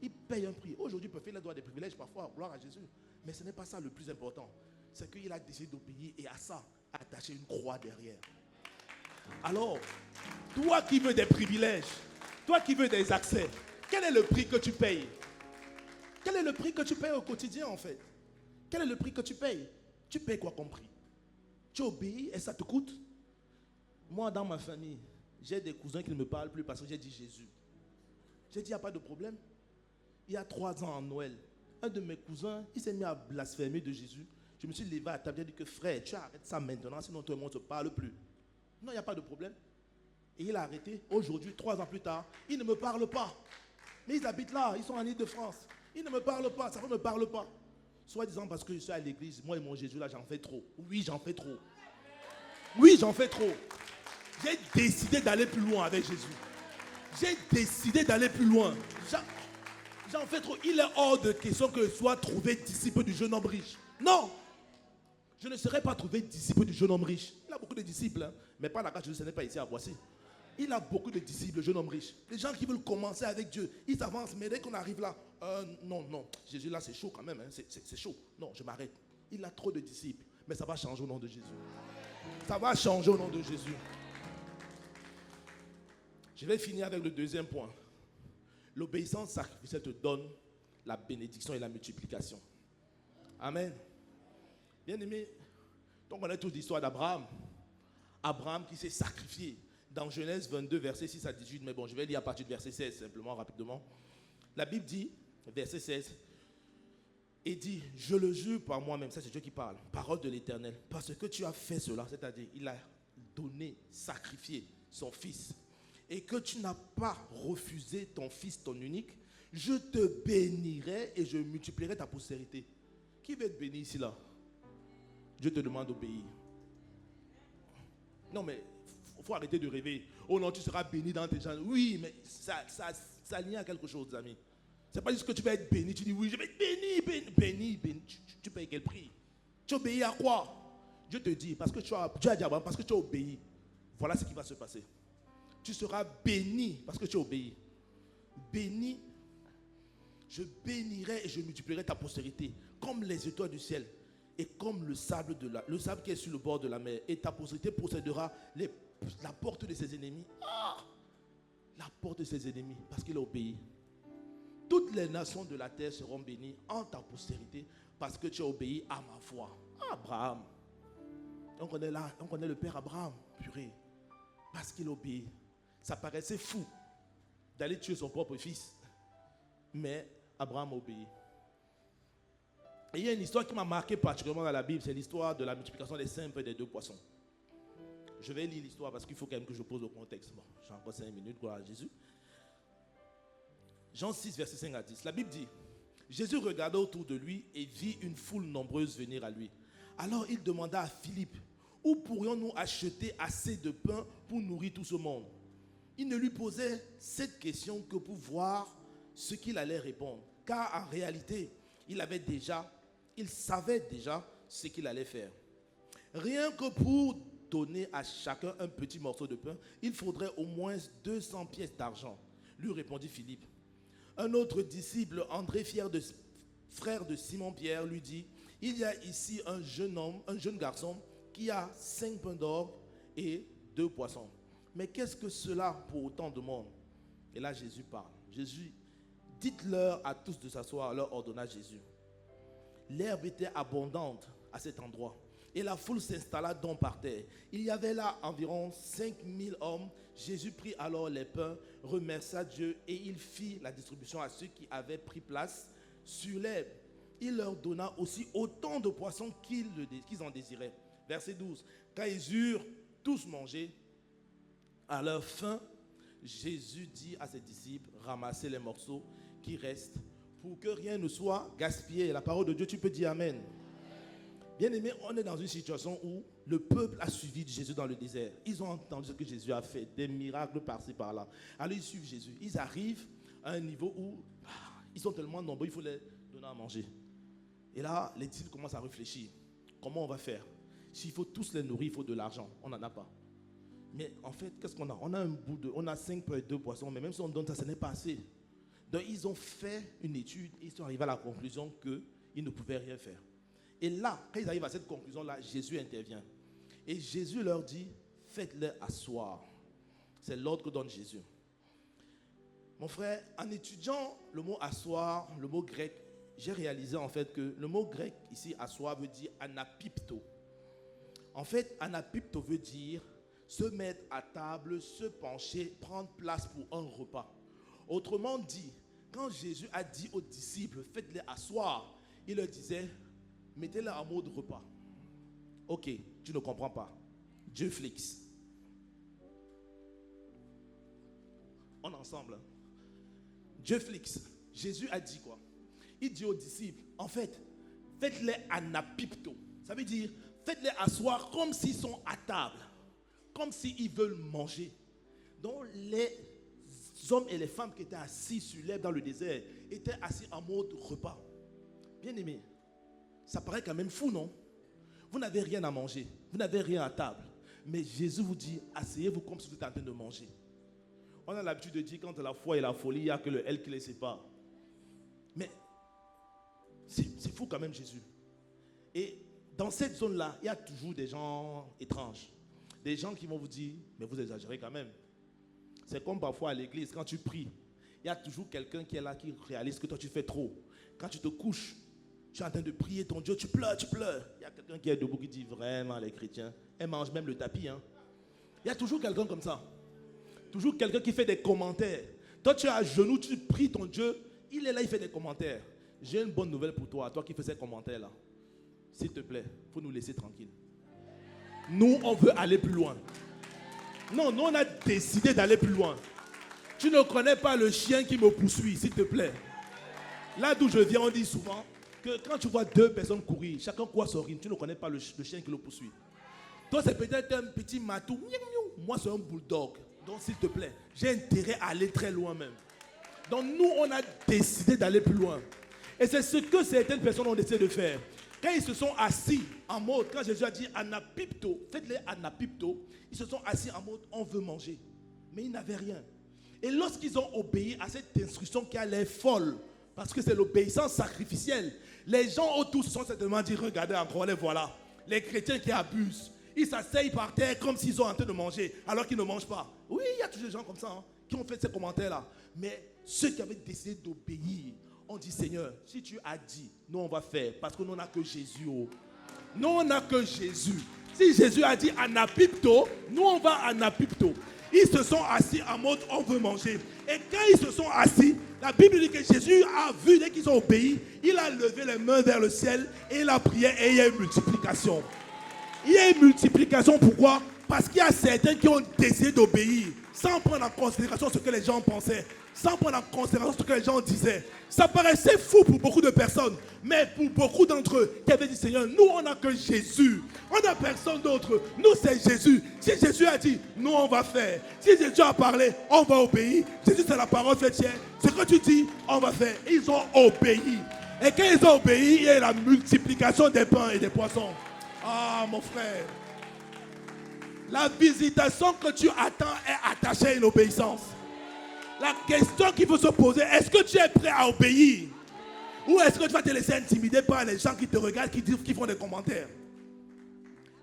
Il paye un prix. Aujourd'hui, il peut faire le droit des privilèges parfois, gloire à Jésus. Mais ce n'est pas ça le plus important. C'est qu'il a décidé d'obéir et à ça, attacher une croix derrière. Alors, toi qui veux des privilèges, toi qui veux des accès, quel est le prix que tu payes? Quel est le prix que tu payes au quotidien en fait? Quel est le prix que tu payes? Tu payes quoi comme prix? Tu obéis et ça te coûte? Moi, dans ma famille, j'ai des cousins qui ne me parlent plus parce que j'ai dit Jésus. J'ai dit, il n'y a pas de problème. Il y a 3 ans en Noël, un de mes cousins, il s'est mis à blasphémer de Jésus. Je me suis levé à table et dit que frère, tu arrêtes ça maintenant, sinon tout le monde ne te parle plus. Non, il n'y a pas de problème. Et il a arrêté. Aujourd'hui, 3 ans plus tard, il ne me parle pas. Mais ils habitent là, ils sont en Île-de-France. Ils ne me parlent pas, ça ne me parle pas. Soit disant parce que je suis à l'église, moi et mon Jésus là, j'en fais trop. Oui, j'en fais trop. Oui, j'en fais trop. J'ai décidé d'aller plus loin avec Jésus. J'ai décidé d'aller plus loin. J'en fais trop. Il est hors de question que je sois trouvé disciple du jeune homme riche. Non. Je ne serais pas trouvé disciple du jeune homme riche. Il a beaucoup de disciples, hein, mais pas la grâce de Dieu, ce n'est pas ici à Boissy. Il a beaucoup de disciples, le jeune homme riche. Les gens qui veulent commencer avec Dieu, ils avancent, mais dès qu'on arrive là, non, Jésus là c'est chaud quand même, hein, c'est chaud. Non, je m'arrête. Il a trop de disciples, mais ça va changer au nom de Jésus. Ça va changer au nom de Jésus. Je vais finir avec le deuxième point. L'obéissance sacrificielle te donne la bénédiction et la multiplication. Amen. Bien aimé, donc on a toute l'histoire d'Abraham. Abraham qui s'est sacrifié. Dans Genèse 22, verset 6 à 18, mais bon, je vais lire à partir du verset 16, simplement, rapidement. La Bible dit, verset 16, et dit, je le jure par moi-même, ça c'est Dieu qui parle, parole de l'Éternel, parce que tu as fait cela, c'est-à-dire, il a donné, sacrifié son fils, et que tu n'as pas refusé ton fils, ton unique, je te bénirai et je multiplierai ta postérité. Qui veut être béni ici là? Dieu te demande d'obéir. Non mais, il faut arrêter de rêver. Oh non, tu seras béni dans tes gens. Oui, mais ça lie à quelque chose, amis. C'est pas juste que tu vas être béni. Tu dis oui, je vais être béni. Tu payes quel prix? Tu obéis à quoi? Dieu te dit, parce que Dieu a dit à Abraham, parce que tu as obéi. Voilà ce qui va se passer. Tu seras béni parce que tu as obéi. Béni, je bénirai et je multiplierai ta postérité, comme les étoiles du ciel et comme le sable qui est sur le bord de la mer. Et ta postérité possédera la porte de ses ennemis. La porte de ses ennemis, parce qu'il a obéi. Toutes les nations de la terre seront bénies en ta postérité, parce que tu as obéi à ma foi. Abraham. Donc on est là, on connaît le père Abraham, purée. Parce qu'il obéit. Ça paraissait fou d'aller tuer son propre fils. Mais Abraham obéit. Et il y a une histoire qui m'a marqué particulièrement dans la Bible, c'est l'histoire de la multiplication des 5 pains et des 2 poissons. Je vais lire l'histoire parce qu'il faut quand même que je pose au contexte. Bon, j'ai encore 5 minutes, gloire à Jésus. Jean 6, verset 5 à 10. La Bible dit, Jésus regarda autour de lui et vit une foule nombreuse venir à lui. Alors il demanda à Philippe, où pourrions-nous acheter assez de pain pour nourrir tout ce monde? Il ne lui posait cette question que pour voir ce qu'il allait répondre. Car en réalité, il savait déjà ce qu'il allait faire. Rien que pour donner à chacun un petit morceau de pain, il faudrait au moins 200 pièces d'argent, lui répondit Philippe. Un autre disciple, André, frère de Simon-Pierre, lui dit, il y a ici un jeune garçon qui a 5 pains d'or et 2 poissons. Mais qu'est-ce que cela pour autant de monde? Et là Jésus parle. Jésus, dites-leur à tous de s'asseoir, leur ordonna Jésus. L'herbe était abondante à cet endroit. Et la foule s'installa donc par terre. Il y avait là environ 5000 hommes. Jésus prit alors les pains, remercia Dieu et il fit la distribution à ceux qui avaient pris place sur l'herbe. Il leur donna aussi autant de poissons qu'ils en désiraient. Verset 12. Quand ils eurent tous mangé, à leur faim, Jésus dit à ses disciples, ramassez les morceaux qui restent pour que rien ne soit gaspillé. La parole de Dieu, tu peux dire Amen. Bien aimé, on est dans une situation où le peuple a suivi Jésus dans le désert. Ils ont entendu ce que Jésus a fait, des miracles par-ci par-là. Alors ils suivent Jésus. Ils arrivent à un niveau où ils sont tellement nombreux, il faut les donner à manger. Et là, les disciples commencent à réfléchir. Comment on va faire? S'il faut tous les nourrir, il faut de l'argent. On n'en a pas. Mais en fait, qu'est-ce qu'on a? On a 5 pains et 2 poissons, mais même si on donne ça, ce n'est pas assez. Donc ils ont fait une étude et ils sont arrivés à la conclusion qu'ils ne pouvaient rien faire. Et là, quand ils arrivent à cette conclusion-là, Jésus intervient. Et Jésus leur dit, faites-les asseoir. C'est l'ordre que donne Jésus. Mon frère, en étudiant le mot asseoir, le mot grec, j'ai réalisé en fait que le mot grec ici, asseoir, veut dire anapipto. En fait, anapipto veut dire se mettre à table, se pencher, prendre place pour un repas. Autrement dit, quand Jésus a dit aux disciples, faites-les asseoir, il leur disait, mettez-les en mode repas. Ok, tu ne comprends pas. Dieu flex. On est ensemble. Dieu flex. Jésus a dit quoi? Il dit aux disciples, en fait, faites-les anapipto. Ça veut dire, faites-les asseoir comme s'ils sont à table. Comme s'ils veulent manger. Donc les hommes et les femmes qui étaient assis sur l'herbe dans le désert étaient assis en mode repas. Bien aimé, ça paraît quand même fou, non? vous n'avez rien à manger, vous n'avez rien à table. Mais Jésus vous dit, asseyez-vous comme si vous étiez en train de manger. On a l'habitude de dire qu'entre la foi et la folie, il n'y a que le L qui les sépare. Mais c'est fou quand même Jésus. Et dans cette zone-là, il y a toujours des gens étranges. Des gens qui vont vous dire, mais vous exagérez quand même. C'est comme parfois à l'église, quand tu pries, il y a toujours quelqu'un qui est là, qui réalise que toi tu fais trop. Quand tu te couches, tu es en train de prier ton Dieu, tu pleures, tu pleures. Il y a quelqu'un qui est debout qui dit, vraiment les chrétiens, ils mangent même le tapis. Hein. Il y a toujours quelqu'un comme ça. Toujours quelqu'un qui fait des commentaires. Toi tu es à genoux, tu pries ton Dieu, il est là, il fait des commentaires. J'ai une bonne nouvelle pour toi, toi qui fais ces commentaires-là. S'il te plaît, il faut nous laisser tranquilles. Nous, on veut aller plus loin. Non, nous, on a décidé d'aller plus loin. Tu ne connais pas le chien qui me poursuit, s'il te plaît. Là d'où je viens, on dit souvent que quand tu vois deux personnes courir, chacun court à son rythme, tu ne connais pas le chien qui le poursuit. Toi, c'est peut-être un petit matou. Moi, c'est un bulldog. Donc, s'il te plaît, j'ai intérêt à aller très loin même. Donc, nous, on a décidé d'aller plus loin. Et c'est ce que certaines personnes ont décidé de faire. Quand ils se sont assis en mode, quand Jésus a dit anapipto, faites-les anapipto, ils se sont assis en mode on veut manger. Mais ils n'avaient rien. Et lorsqu'ils ont obéi à cette instruction qui a l'air folle, parce que c'est l'obéissance sacrificielle, les gens autour se sont certainement dit regardez encore, les voilà, les chrétiens qui abusent. Ils s'asseyent par terre comme s'ils sont en train de manger, alors qu'ils ne mangent pas. Oui, il y a toujours des gens comme ça qui ont fait ces commentaires-là. Mais ceux qui avaient décidé d'obéir, on dit Seigneur, si tu as dit, nous on va faire, parce que nous on n'a que Jésus. Oh. Nous on n'a que Jésus. Si Jésus a dit anapipto, nous on va anapipto. Ils se sont assis en mode on veut manger. Et quand ils se sont assis, la Bible dit que Jésus a vu, dès qu'ils ont obéi, il a levé les mains vers le ciel et il a prié et il y a une multiplication. Il y a une multiplication, pourquoi? Parce qu'il y a certains qui ont décidé d'obéir sans prendre en considération ce que les gens pensaient, sans prendre en considération ce que les gens disaient. Ça paraissait fou pour beaucoup de personnes, mais pour beaucoup d'entre eux qui avaient dit Seigneur, nous on n'a que Jésus, on n'a personne d'autre, nous c'est Jésus. Si Jésus a dit, nous on va faire. Si Jésus a parlé, on va obéir. Jésus c'est la parole faite chair. Ce que tu dis, on va faire. Ils ont obéi. Et quand ils ont obéi, il y a la multiplication des pains et des poissons. Ah mon frère, la visitation que tu attends est attachée à une obéissance. La question qu'il faut se poser, est-ce que tu es prêt à obéir? Ou est-ce que tu vas te laisser intimider par les gens qui te regardent, qui font des commentaires?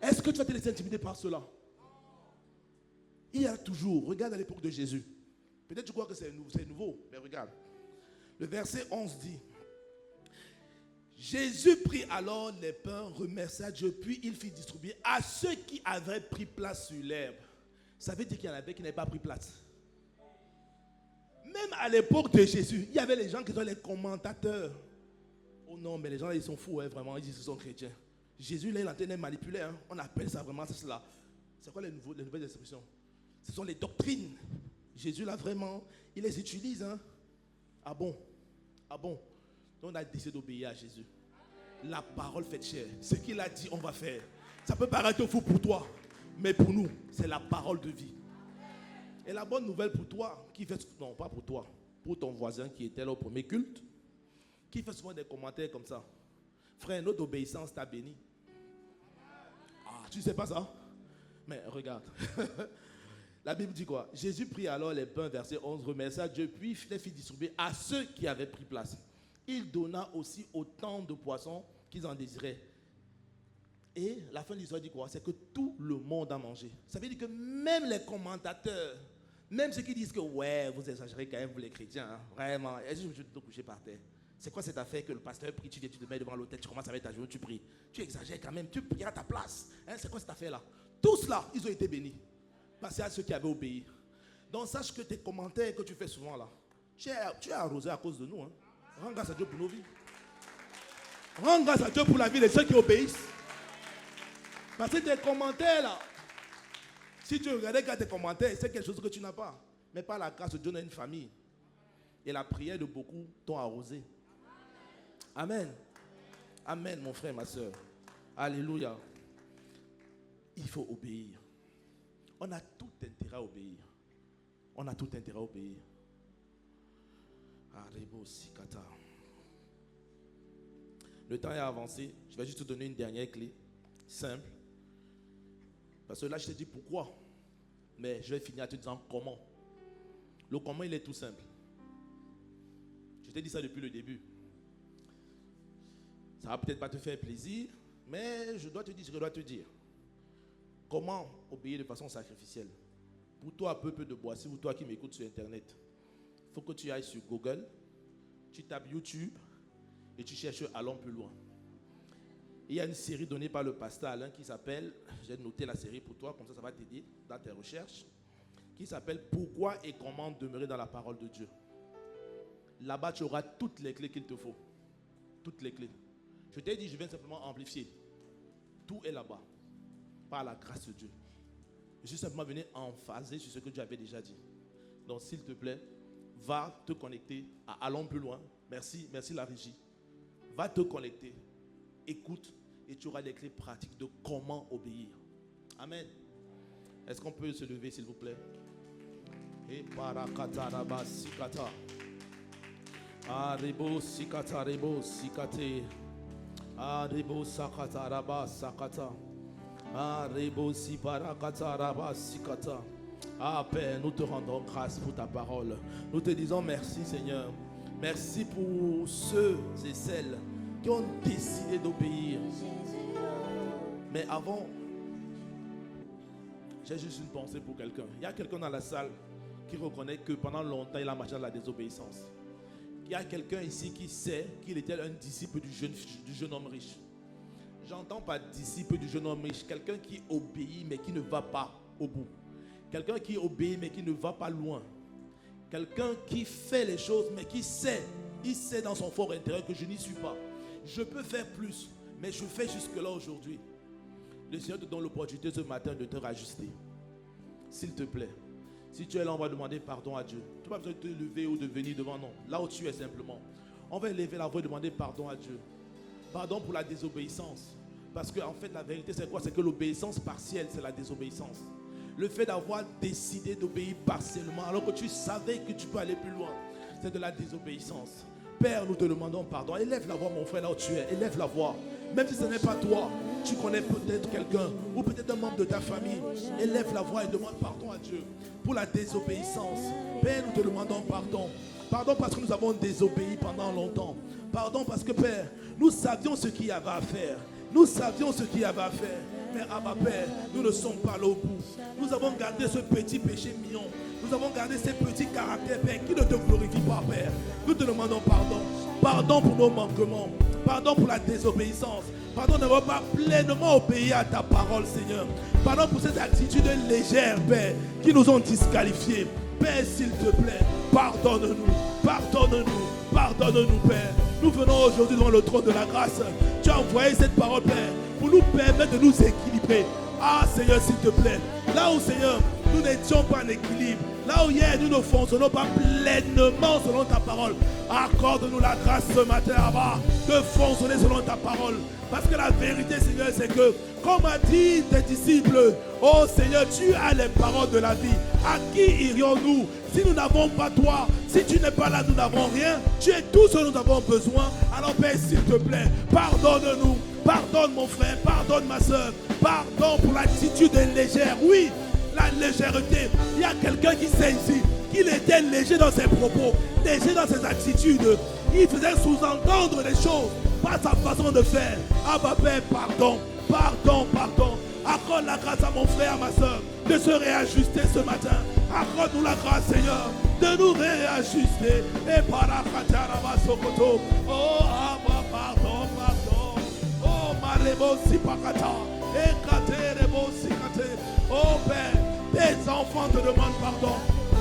Est-ce que tu vas te laisser intimider par cela? Il y a toujours, regarde à l'époque de Jésus. Peut-être tu crois que c'est nouveau, mais regarde. Le verset 11 dit, Jésus prit alors les pains, remercia Dieu, puis il fit distribuer à ceux qui avaient pris place sur l'herbe. Ça veut dire qu'il y en avait qui n'avaient pas pris place. Même à l'époque de Jésus, il y avait les gens qui sont les commentateurs. Oh non, mais les gens là, ils sont fous, hein, vraiment, ils disent qu'ils sont chrétiens. Jésus, là, il est en train de manipuler. Hein. On appelle ça vraiment, c'est cela. C'est quoi les nouvelles expressions? Ce sont les doctrines. Jésus, là, vraiment, il les utilise. Hein. Ah bon? Ah bon? Donc, on a décidé d'obéir à Jésus. La parole faite chair. Ce qu'il a dit, on va faire. Ça peut paraître fou pour toi, mais pour nous, c'est la parole de vie. Et la bonne nouvelle pour toi, qui fait, non pas pour toi, pour ton voisin qui était là au premier culte, qui fait souvent des commentaires comme ça. Frère, notre obéissance t'a béni. Ah, tu ne sais pas ça? Mais regarde. La Bible dit quoi? Jésus prit alors les pains, verset 11, remercia Dieu, puis les fit distribuer à ceux qui avaient pris place. Il donna aussi autant de poissons qu'ils en désiraient. Et la fin de l'histoire dit quoi? C'est que tout le monde a mangé. Ça veut dire que même les commentateurs, même ceux qui disent que ouais, vous exagérez quand même, vous les chrétiens, hein, vraiment, est-ce que je te coucher par terre? C'est quoi cette affaire que le pasteur prie, tu viens, tu te mets devant l'autel, tu commences avec ta journée, tu pries. Tu exagères quand même, tu pries à ta place. Hein, c'est quoi cette affaire-là? Tous là, ils ont été bénis. Parce à ceux qui avaient obéi. Donc sache que tes commentaires que tu fais souvent là, tu es arrosé à cause de nous. Hein. Rends grâce à Dieu pour nos vies. Rends grâce à Dieu pour la vie de ceux qui obéissent. Parce que tes commentaires là, si tu regardais tes commentaires, c'est quelque chose que tu n'as pas. Mais par la grâce de Dieu, on a une famille. Et la prière de beaucoup t'ont arrosé. Amen. Amen, mon frère, ma soeur. Alléluia. Il faut obéir. On a tout intérêt à obéir. On a tout intérêt à obéir. Le temps est avancé. Je vais juste te donner une dernière clé. simple. Parce que là, je t'ai dit pourquoi. Mais je vais finir en te disant comment. Le comment, il est tout simple. Je t'ai dit ça depuis le début. Ça va peut-être pas te faire plaisir, mais je dois te dire ce que je dois te dire. Comment obéir de façon sacrificielle? Pour toi, peuple de Boissy, ou toi qui m'écoutes sur Internet, il faut que tu ailles sur Google, tu tapes YouTube et tu cherches Allons plus loin. Il y a une série donnée par le pasteur Alain qui s'appelle, j'ai noté la série pour toi, comme ça va t'aider dans tes recherches, qui s'appelle Pourquoi et comment demeurer dans la parole de Dieu. Là-bas, tu auras toutes les clés qu'il te faut. Toutes les clés. Je t'ai dit, je viens simplement amplifier. Tout est là-bas. Par la grâce de Dieu. Je suis simplement venu emphaser sur ce que Dieu avait déjà dit. Donc, s'il te plaît, va te connecter à Allons plus loin. Merci la régie. Va te connecter. Écoute et tu auras les clés pratiques de comment obéir. Amen. Est-ce qu'on peut se lever, s'il vous plaît? Et parakata sikata. Aribo sikata rebo sikate. Aribo sakata raba sakata. Aribo siparakata raba sikata. Ah Père, nous te rendons grâce pour ta parole. Nous te disons merci Seigneur. Merci pour ceux et celles qui ont décidé d'obéir. Mais avant, j'ai juste une pensée pour quelqu'un. Il y a quelqu'un dans la salle qui reconnaît que pendant longtemps il a marché dans la désobéissance. Il y a quelqu'un ici qui sait qu'il était un disciple du jeune homme riche. J'entends pas disciple du jeune homme riche, quelqu'un qui obéit mais qui ne va pas au bout. Quelqu'un qui obéit mais qui ne va pas loin. Quelqu'un qui fait les choses mais qui sait, il sait dans son fort intérieur que je n'y suis pas. Je peux faire plus, mais je fais jusque-là aujourd'hui. Le Seigneur te donne l'opportunité ce matin de te rajuster. S'il te plaît. Si tu es là, on va demander pardon à Dieu. Tu n'as pas besoin de te lever ou de venir devant, non. Là où tu es simplement. On va élever la voix et demander pardon à Dieu. Pardon pour la désobéissance. Parce qu'en fait, la vérité, c'est quoi? C'est que l'obéissance partielle, c'est la désobéissance. Le fait d'avoir décidé d'obéir partiellement, alors que tu savais que tu peux aller plus loin, c'est de la désobéissance. Père, nous te demandons pardon. Élève la voix, mon frère, là où tu es. Élève la voix. Même si ce n'est pas toi, tu connais peut-être quelqu'un ou peut-être un membre de ta famille. Élève la voix et demande pardon à Dieu pour la désobéissance. Père, nous te demandons pardon. Pardon parce que nous avons désobéi pendant longtemps. Pardon parce que, Père, nous savions ce qu'il y avait à faire. Nous savions ce qu'il y avait à faire. Mais, Abba, Père, nous ne sommes pas là au bout. Nous avons gardé ce petit péché mignon. Nous avons gardé ces petits caractères, Père, qui ne te glorifient pas, Père. Nous te demandons pardon. Pardon pour nos manquements. Pardon pour la désobéissance. Pardon d'avoir pas pleinement obéi à ta parole, Seigneur. Pardon pour cette attitude légère, Père, qui nous ont disqualifiés. Père, s'il te plaît, pardonne-nous. Pardonne-nous. Pardonne-nous, Père. Nous venons aujourd'hui devant le trône de la grâce. Tu as envoyé cette parole, Père, pour nous permettre de nous équilibrer. Ah, Seigneur, s'il te plaît. Là où, Seigneur, nous n'étions pas en équilibre. Là où hier, nous ne fonctionnons pas pleinement selon ta parole. Accorde-nous la grâce ce matin, Abba, de fonctionner selon ta parole. Parce que la vérité, Seigneur, c'est que, comme a dit tes disciples, oh Seigneur, tu as les paroles de la vie. À qui irions-nous si nous n'avons pas toi? Si tu n'es pas là, nous n'avons rien. Tu es tout ce dont nous avons besoin. Alors, Père, s'il te plaît, pardonne-nous. Pardonne mon frère, pardonne ma soeur. Pardon pour l'attitude légère. Oui, la légèreté. Il y a quelqu'un qui sait ici qu'il était léger dans ses propos, léger dans ses attitudes. Il faisait sous-entendre les choses par sa façon de faire. Ah, ma Père, pardon, pardon, pardon. Accorde la grâce à mon frère, à ma soeur, de se réajuster ce matin. Accorde-nous la grâce, Seigneur, de nous réajuster. Et par la Sokoto. Oh, Abba, pardon, pardon. Oh, Marebo Sipakata. Et Katerebo Sikate. Oh, Père, tes enfants te demandent pardon.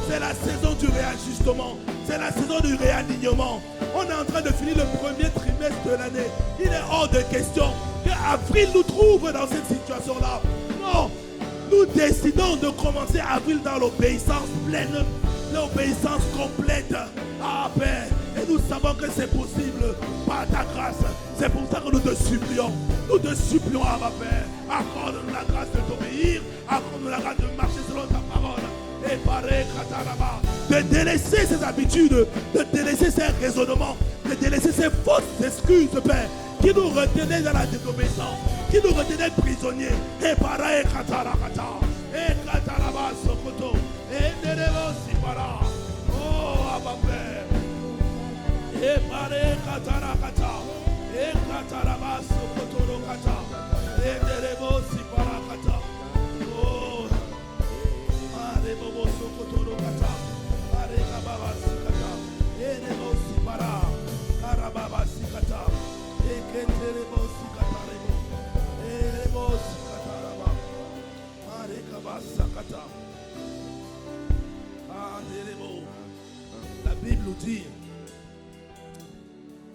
C'est la saison du réajustement. C'est la saison du réalignement. On est en train de finir le premier trimestre de l'année. Il est hors de question qu'avril nous trouve dans cette situation-là. Non, nous décidons de commencer avril dans l'obéissance pleine, l'obéissance complète. Ah Père, et nous savons que c'est possible par ta grâce. C'est pour ça que nous te supplions. Nous te supplions, à ma Père. Accorde-nous la grâce de t'obéir. Accorde-nous la grâce de marcher selon ta parole. Et pareil, de délaisser ses habitudes, de délaisser ses raisonnements, de délaisser ses fausses excuses, Père, qui nous retenaient dans la désobéissance. qui nous retenait prisonniers. Et para et katarakata. Et kataraba sokoto. Et nerebo sipara. Oh, Abba Père. Et para et katarakata. Et kataraba sokoto rokata. Et nerebo sipara kata. Oh, arebo sokoto rokata. Areka baba sikata. Et nerebo sipara. Karababa sikata. Et keterebo sikata.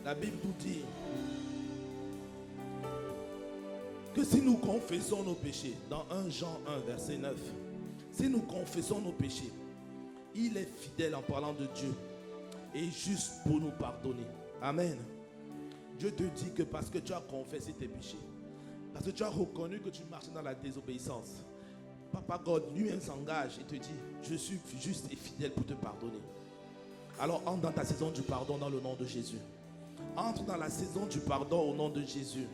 La Bible nous dit que si nous confessons nos péchés, dans 1 Jean 1 verset 9, si nous confessons nos péchés, il est fidèle en parlant de Dieu et juste pour nous pardonner. Amen. Dieu te dit que parce que tu as confessé tes péchés, parce que tu as reconnu que tu marches dans la désobéissance, Papa God lui-même s'engage et te dit, je suis juste et fidèle pour te pardonner. Alors entre dans ta saison du pardon dans le nom de Jésus. Entre dans la saison du pardon au nom de Jésus.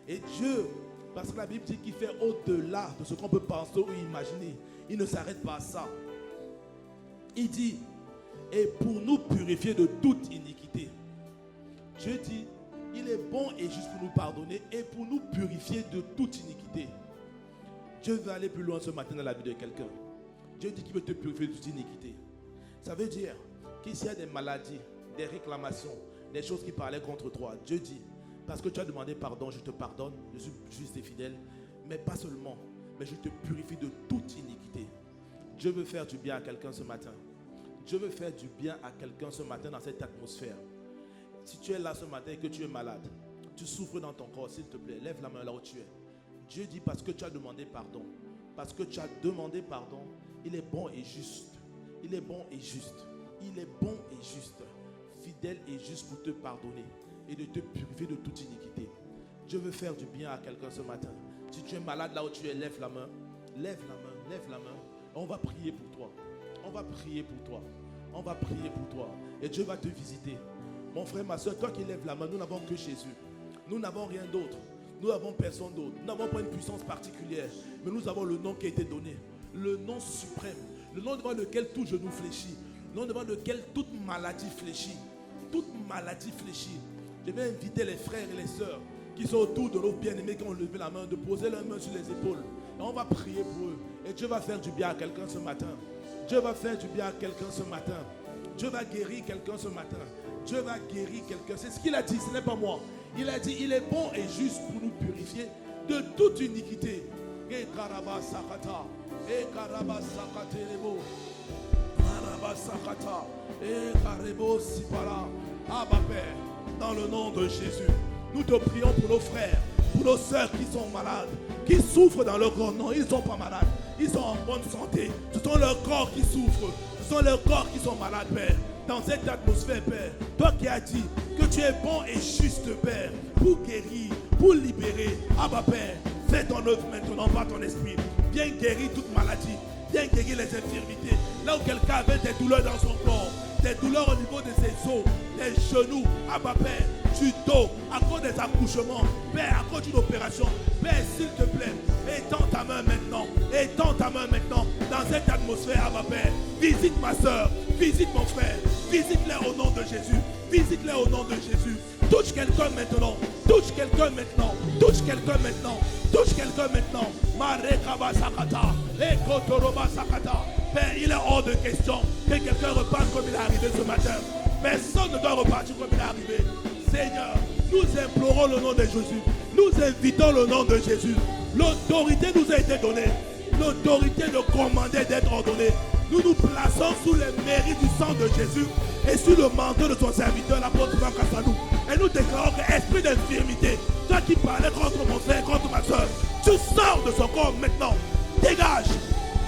Et Dieu, parce que la Bible dit qu'il fait au-delà de ce qu'on peut penser ou imaginer. Il ne s'arrête pas à ça. Il dit, et pour nous purifier de toute iniquité. Dieu dit, il est bon et juste pour nous pardonner et pour nous purifier de toute iniquité. Dieu veut aller plus loin ce matin dans la vie de quelqu'un. Dieu dit qu'il veut te purifier de toute iniquité. Ça veut dire qu'il y a des maladies, des réclamations, des choses qui parlaient contre toi. Dieu dit, parce que tu as demandé pardon, je te pardonne, je suis juste et fidèle. Mais pas seulement, mais je te purifie de toute iniquité. Dieu veut faire du bien à quelqu'un ce matin. Dieu veut faire du bien à quelqu'un ce matin dans cette atmosphère. Si tu es là ce matin et que tu es malade, tu souffres dans ton corps, s'il te plaît, lève la main là où tu es. Dieu dit parce que tu as demandé pardon. Parce que tu as demandé pardon, il est bon et juste. Il est bon et juste. Il est bon et juste. Fidèle et juste pour te pardonner et de te purifier de toute iniquité. Dieu veut faire du bien à quelqu'un ce matin. Si tu es malade là où tu es, lève la main. Lève la main, lève la main. On va prier pour toi. On va prier pour toi. On va prier pour toi. Et Dieu va te visiter. Mon frère, ma soeur, toi qui lèves la main, nous n'avons que Jésus. Nous n'avons rien d'autre. Nous n'avons personne d'autre. Nous n'avons pas une puissance particulière. Mais nous avons le nom qui a été donné. Le nom suprême. Le nom devant lequel tout genou fléchit. Le nom devant lequel toute maladie fléchit. Toute maladie fléchit. Je vais inviter les frères et les sœurs qui sont autour de nos bien-aimés qui ont levé la main, de poser leurs mains sur les épaules. Et on va prier pour eux. Et Dieu va faire du bien à quelqu'un ce matin. Dieu va faire du bien à quelqu'un ce matin. Dieu va guérir quelqu'un ce matin. Dieu va guérir quelqu'un. C'est ce qu'il a dit, ce n'est pas moi. Il a dit, il est bon et juste pour nous purifier de toute iniquité. Et karaba sakata. Et karaba sakaterebo. Karaba sakata. Et karebo sipara. Abba Père, dans le nom de Jésus, nous te prions pour nos frères, pour nos sœurs qui sont malades, qui souffrent dans leur corps. Non, ils ne sont pas malades. Ils sont en bonne santé. Ce sont leurs corps qui souffrent. Ce sont leurs corps qui sont malades, Père. Dans cette atmosphère, Père, toi qui as dit que tu es bon et juste, Père, pour guérir, pour libérer. Abba Père, fais ton œuvre maintenant par ton esprit. Viens guérir toute maladie. Viens guérir les infirmités. Là où quelqu'un avait des douleurs dans son corps, des douleurs au niveau de ses os, des genoux, Abba Père, du dos, à cause des accouchements, Père, à cause d'une opération, Père, s'il te plaît, étends ta main maintenant, étends ta main maintenant, dans cette atmosphère, Abba Père, visite ma soeur, visite mon frère, visite-les au nom de Jésus, visite-les au nom de Jésus, touche quelqu'un maintenant, touche quelqu'un maintenant, touche quelqu'un maintenant, touche quelqu'un maintenant, Marekaba Sakata, Ekotoroba Sakata. Père, il est hors de question que quelqu'un reparte comme il est arrivé ce matin. Personne ne doit repartir comme il est arrivé. Seigneur, nous implorons le nom de Jésus. Nous invitons le nom de Jésus. L'autorité nous a été donnée. L'autorité de commander, d'être ordonnée. Nous nous plaçons sous les mérites du sang de Jésus et sous le manteau de son serviteur, l'apôtre Jean Kassanou. Et nous déclarons que esprit d'infirmité, toi qui parlais contre mon frère, contre ma soeur, tu sors de son corps maintenant. Dégage.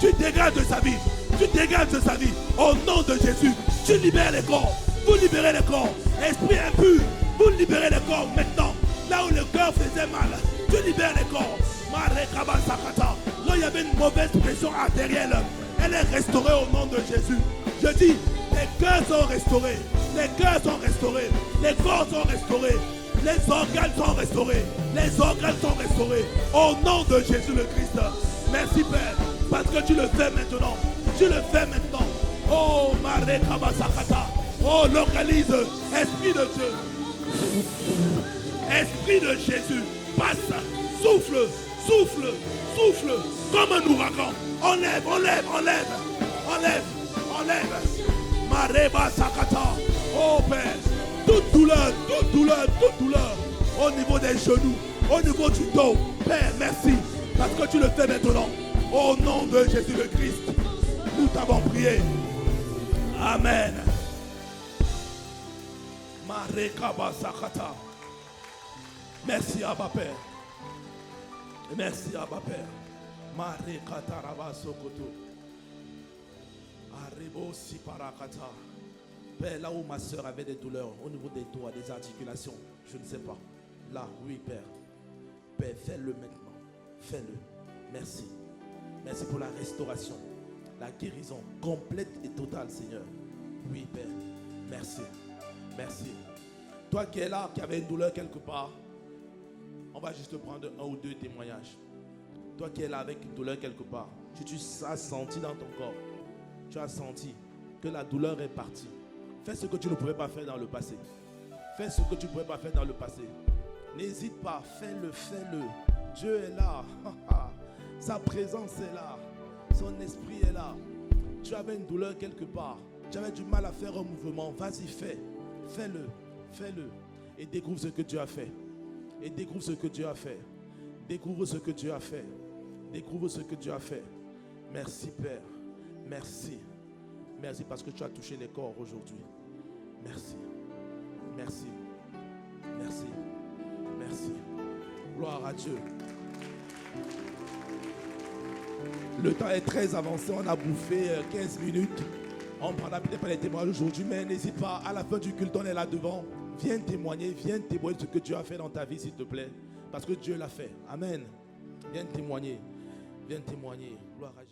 Tu dégages de sa vie. Tu dégages de sa vie. Au nom de Jésus, tu libères les corps. Vous libérez les corps. Esprit impur, vous libérez les corps maintenant. Là où le cœur faisait mal, tu libères les corps. Là, il y avait une mauvaise pression artérielle. Elle est restaurée au nom de Jésus. Je dis, les cœurs sont restaurés. Les cœurs sont restaurés. Les corps sont restaurés. Les organes sont restaurés. Les organes sont restaurés. Au nom de Jésus le Christ. Merci Père. Parce que tu le fais maintenant. Tu le fais maintenant. Oh, Maré Kabasakata. Oh, localise. Esprit de Dieu. Esprit de Jésus. Passe. Souffle. Souffle. Souffle. Comme un ouragan. Enlève, enlève, enlève. Enlève, enlève. Mareba Sakata. Oh Père. Toute douleur, toute douleur, toute douleur. Au niveau des genoux. Au niveau du dos. Père, merci. Parce que tu le fais maintenant. Au nom de Jésus le Christ. Nous t'avons prié. Amen. Marekaba Sakata. Merci Abba Père. Merci Abba Père. Marekata Raba Sokoto. Arebo Siparakata. Père, là où ma soeur avait des douleurs au niveau des doigts, des articulations, je ne sais pas. Là, oui Père. Père, fais-le maintenant. Fais-le. Merci. Merci pour la restauration. La guérison complète et totale, Seigneur. Oui, Père. Merci. Merci. Toi qui es là, qui avait une douleur quelque part, on va juste prendre un ou deux témoignages. Toi qui es là avec une douleur quelque part, tu as senti dans ton corps, tu as senti que la douleur est partie. Fais ce que tu ne pouvais pas faire dans le passé. Fais ce que tu ne pouvais pas faire dans le passé. N'hésite pas, fais-le, fais-le. Dieu est là. Sa présence est là. Son esprit est là. Tu avais une douleur quelque part. Tu avais du mal à faire un mouvement. Vas-y, fais. Fais-le. Fais-le. Et découvre ce que Dieu a fait. Et découvre ce que Dieu a fait. Découvre ce que Dieu a fait. Découvre ce que Dieu a fait. Merci, Père. Merci. Merci parce que tu as touché les corps aujourd'hui. Merci. Merci. Merci. Merci. Gloire à Dieu. Le temps est très avancé. On a bouffé 15 minutes. On ne prendra peut-être pas les témoignages aujourd'hui, mais n'hésite pas. À la fin du culte, on est là devant. Viens témoigner ce que Dieu a fait dans ta vie, s'il te plaît. Parce que Dieu l'a fait. Amen. Viens témoigner. Viens témoigner. Gloire à Dieu.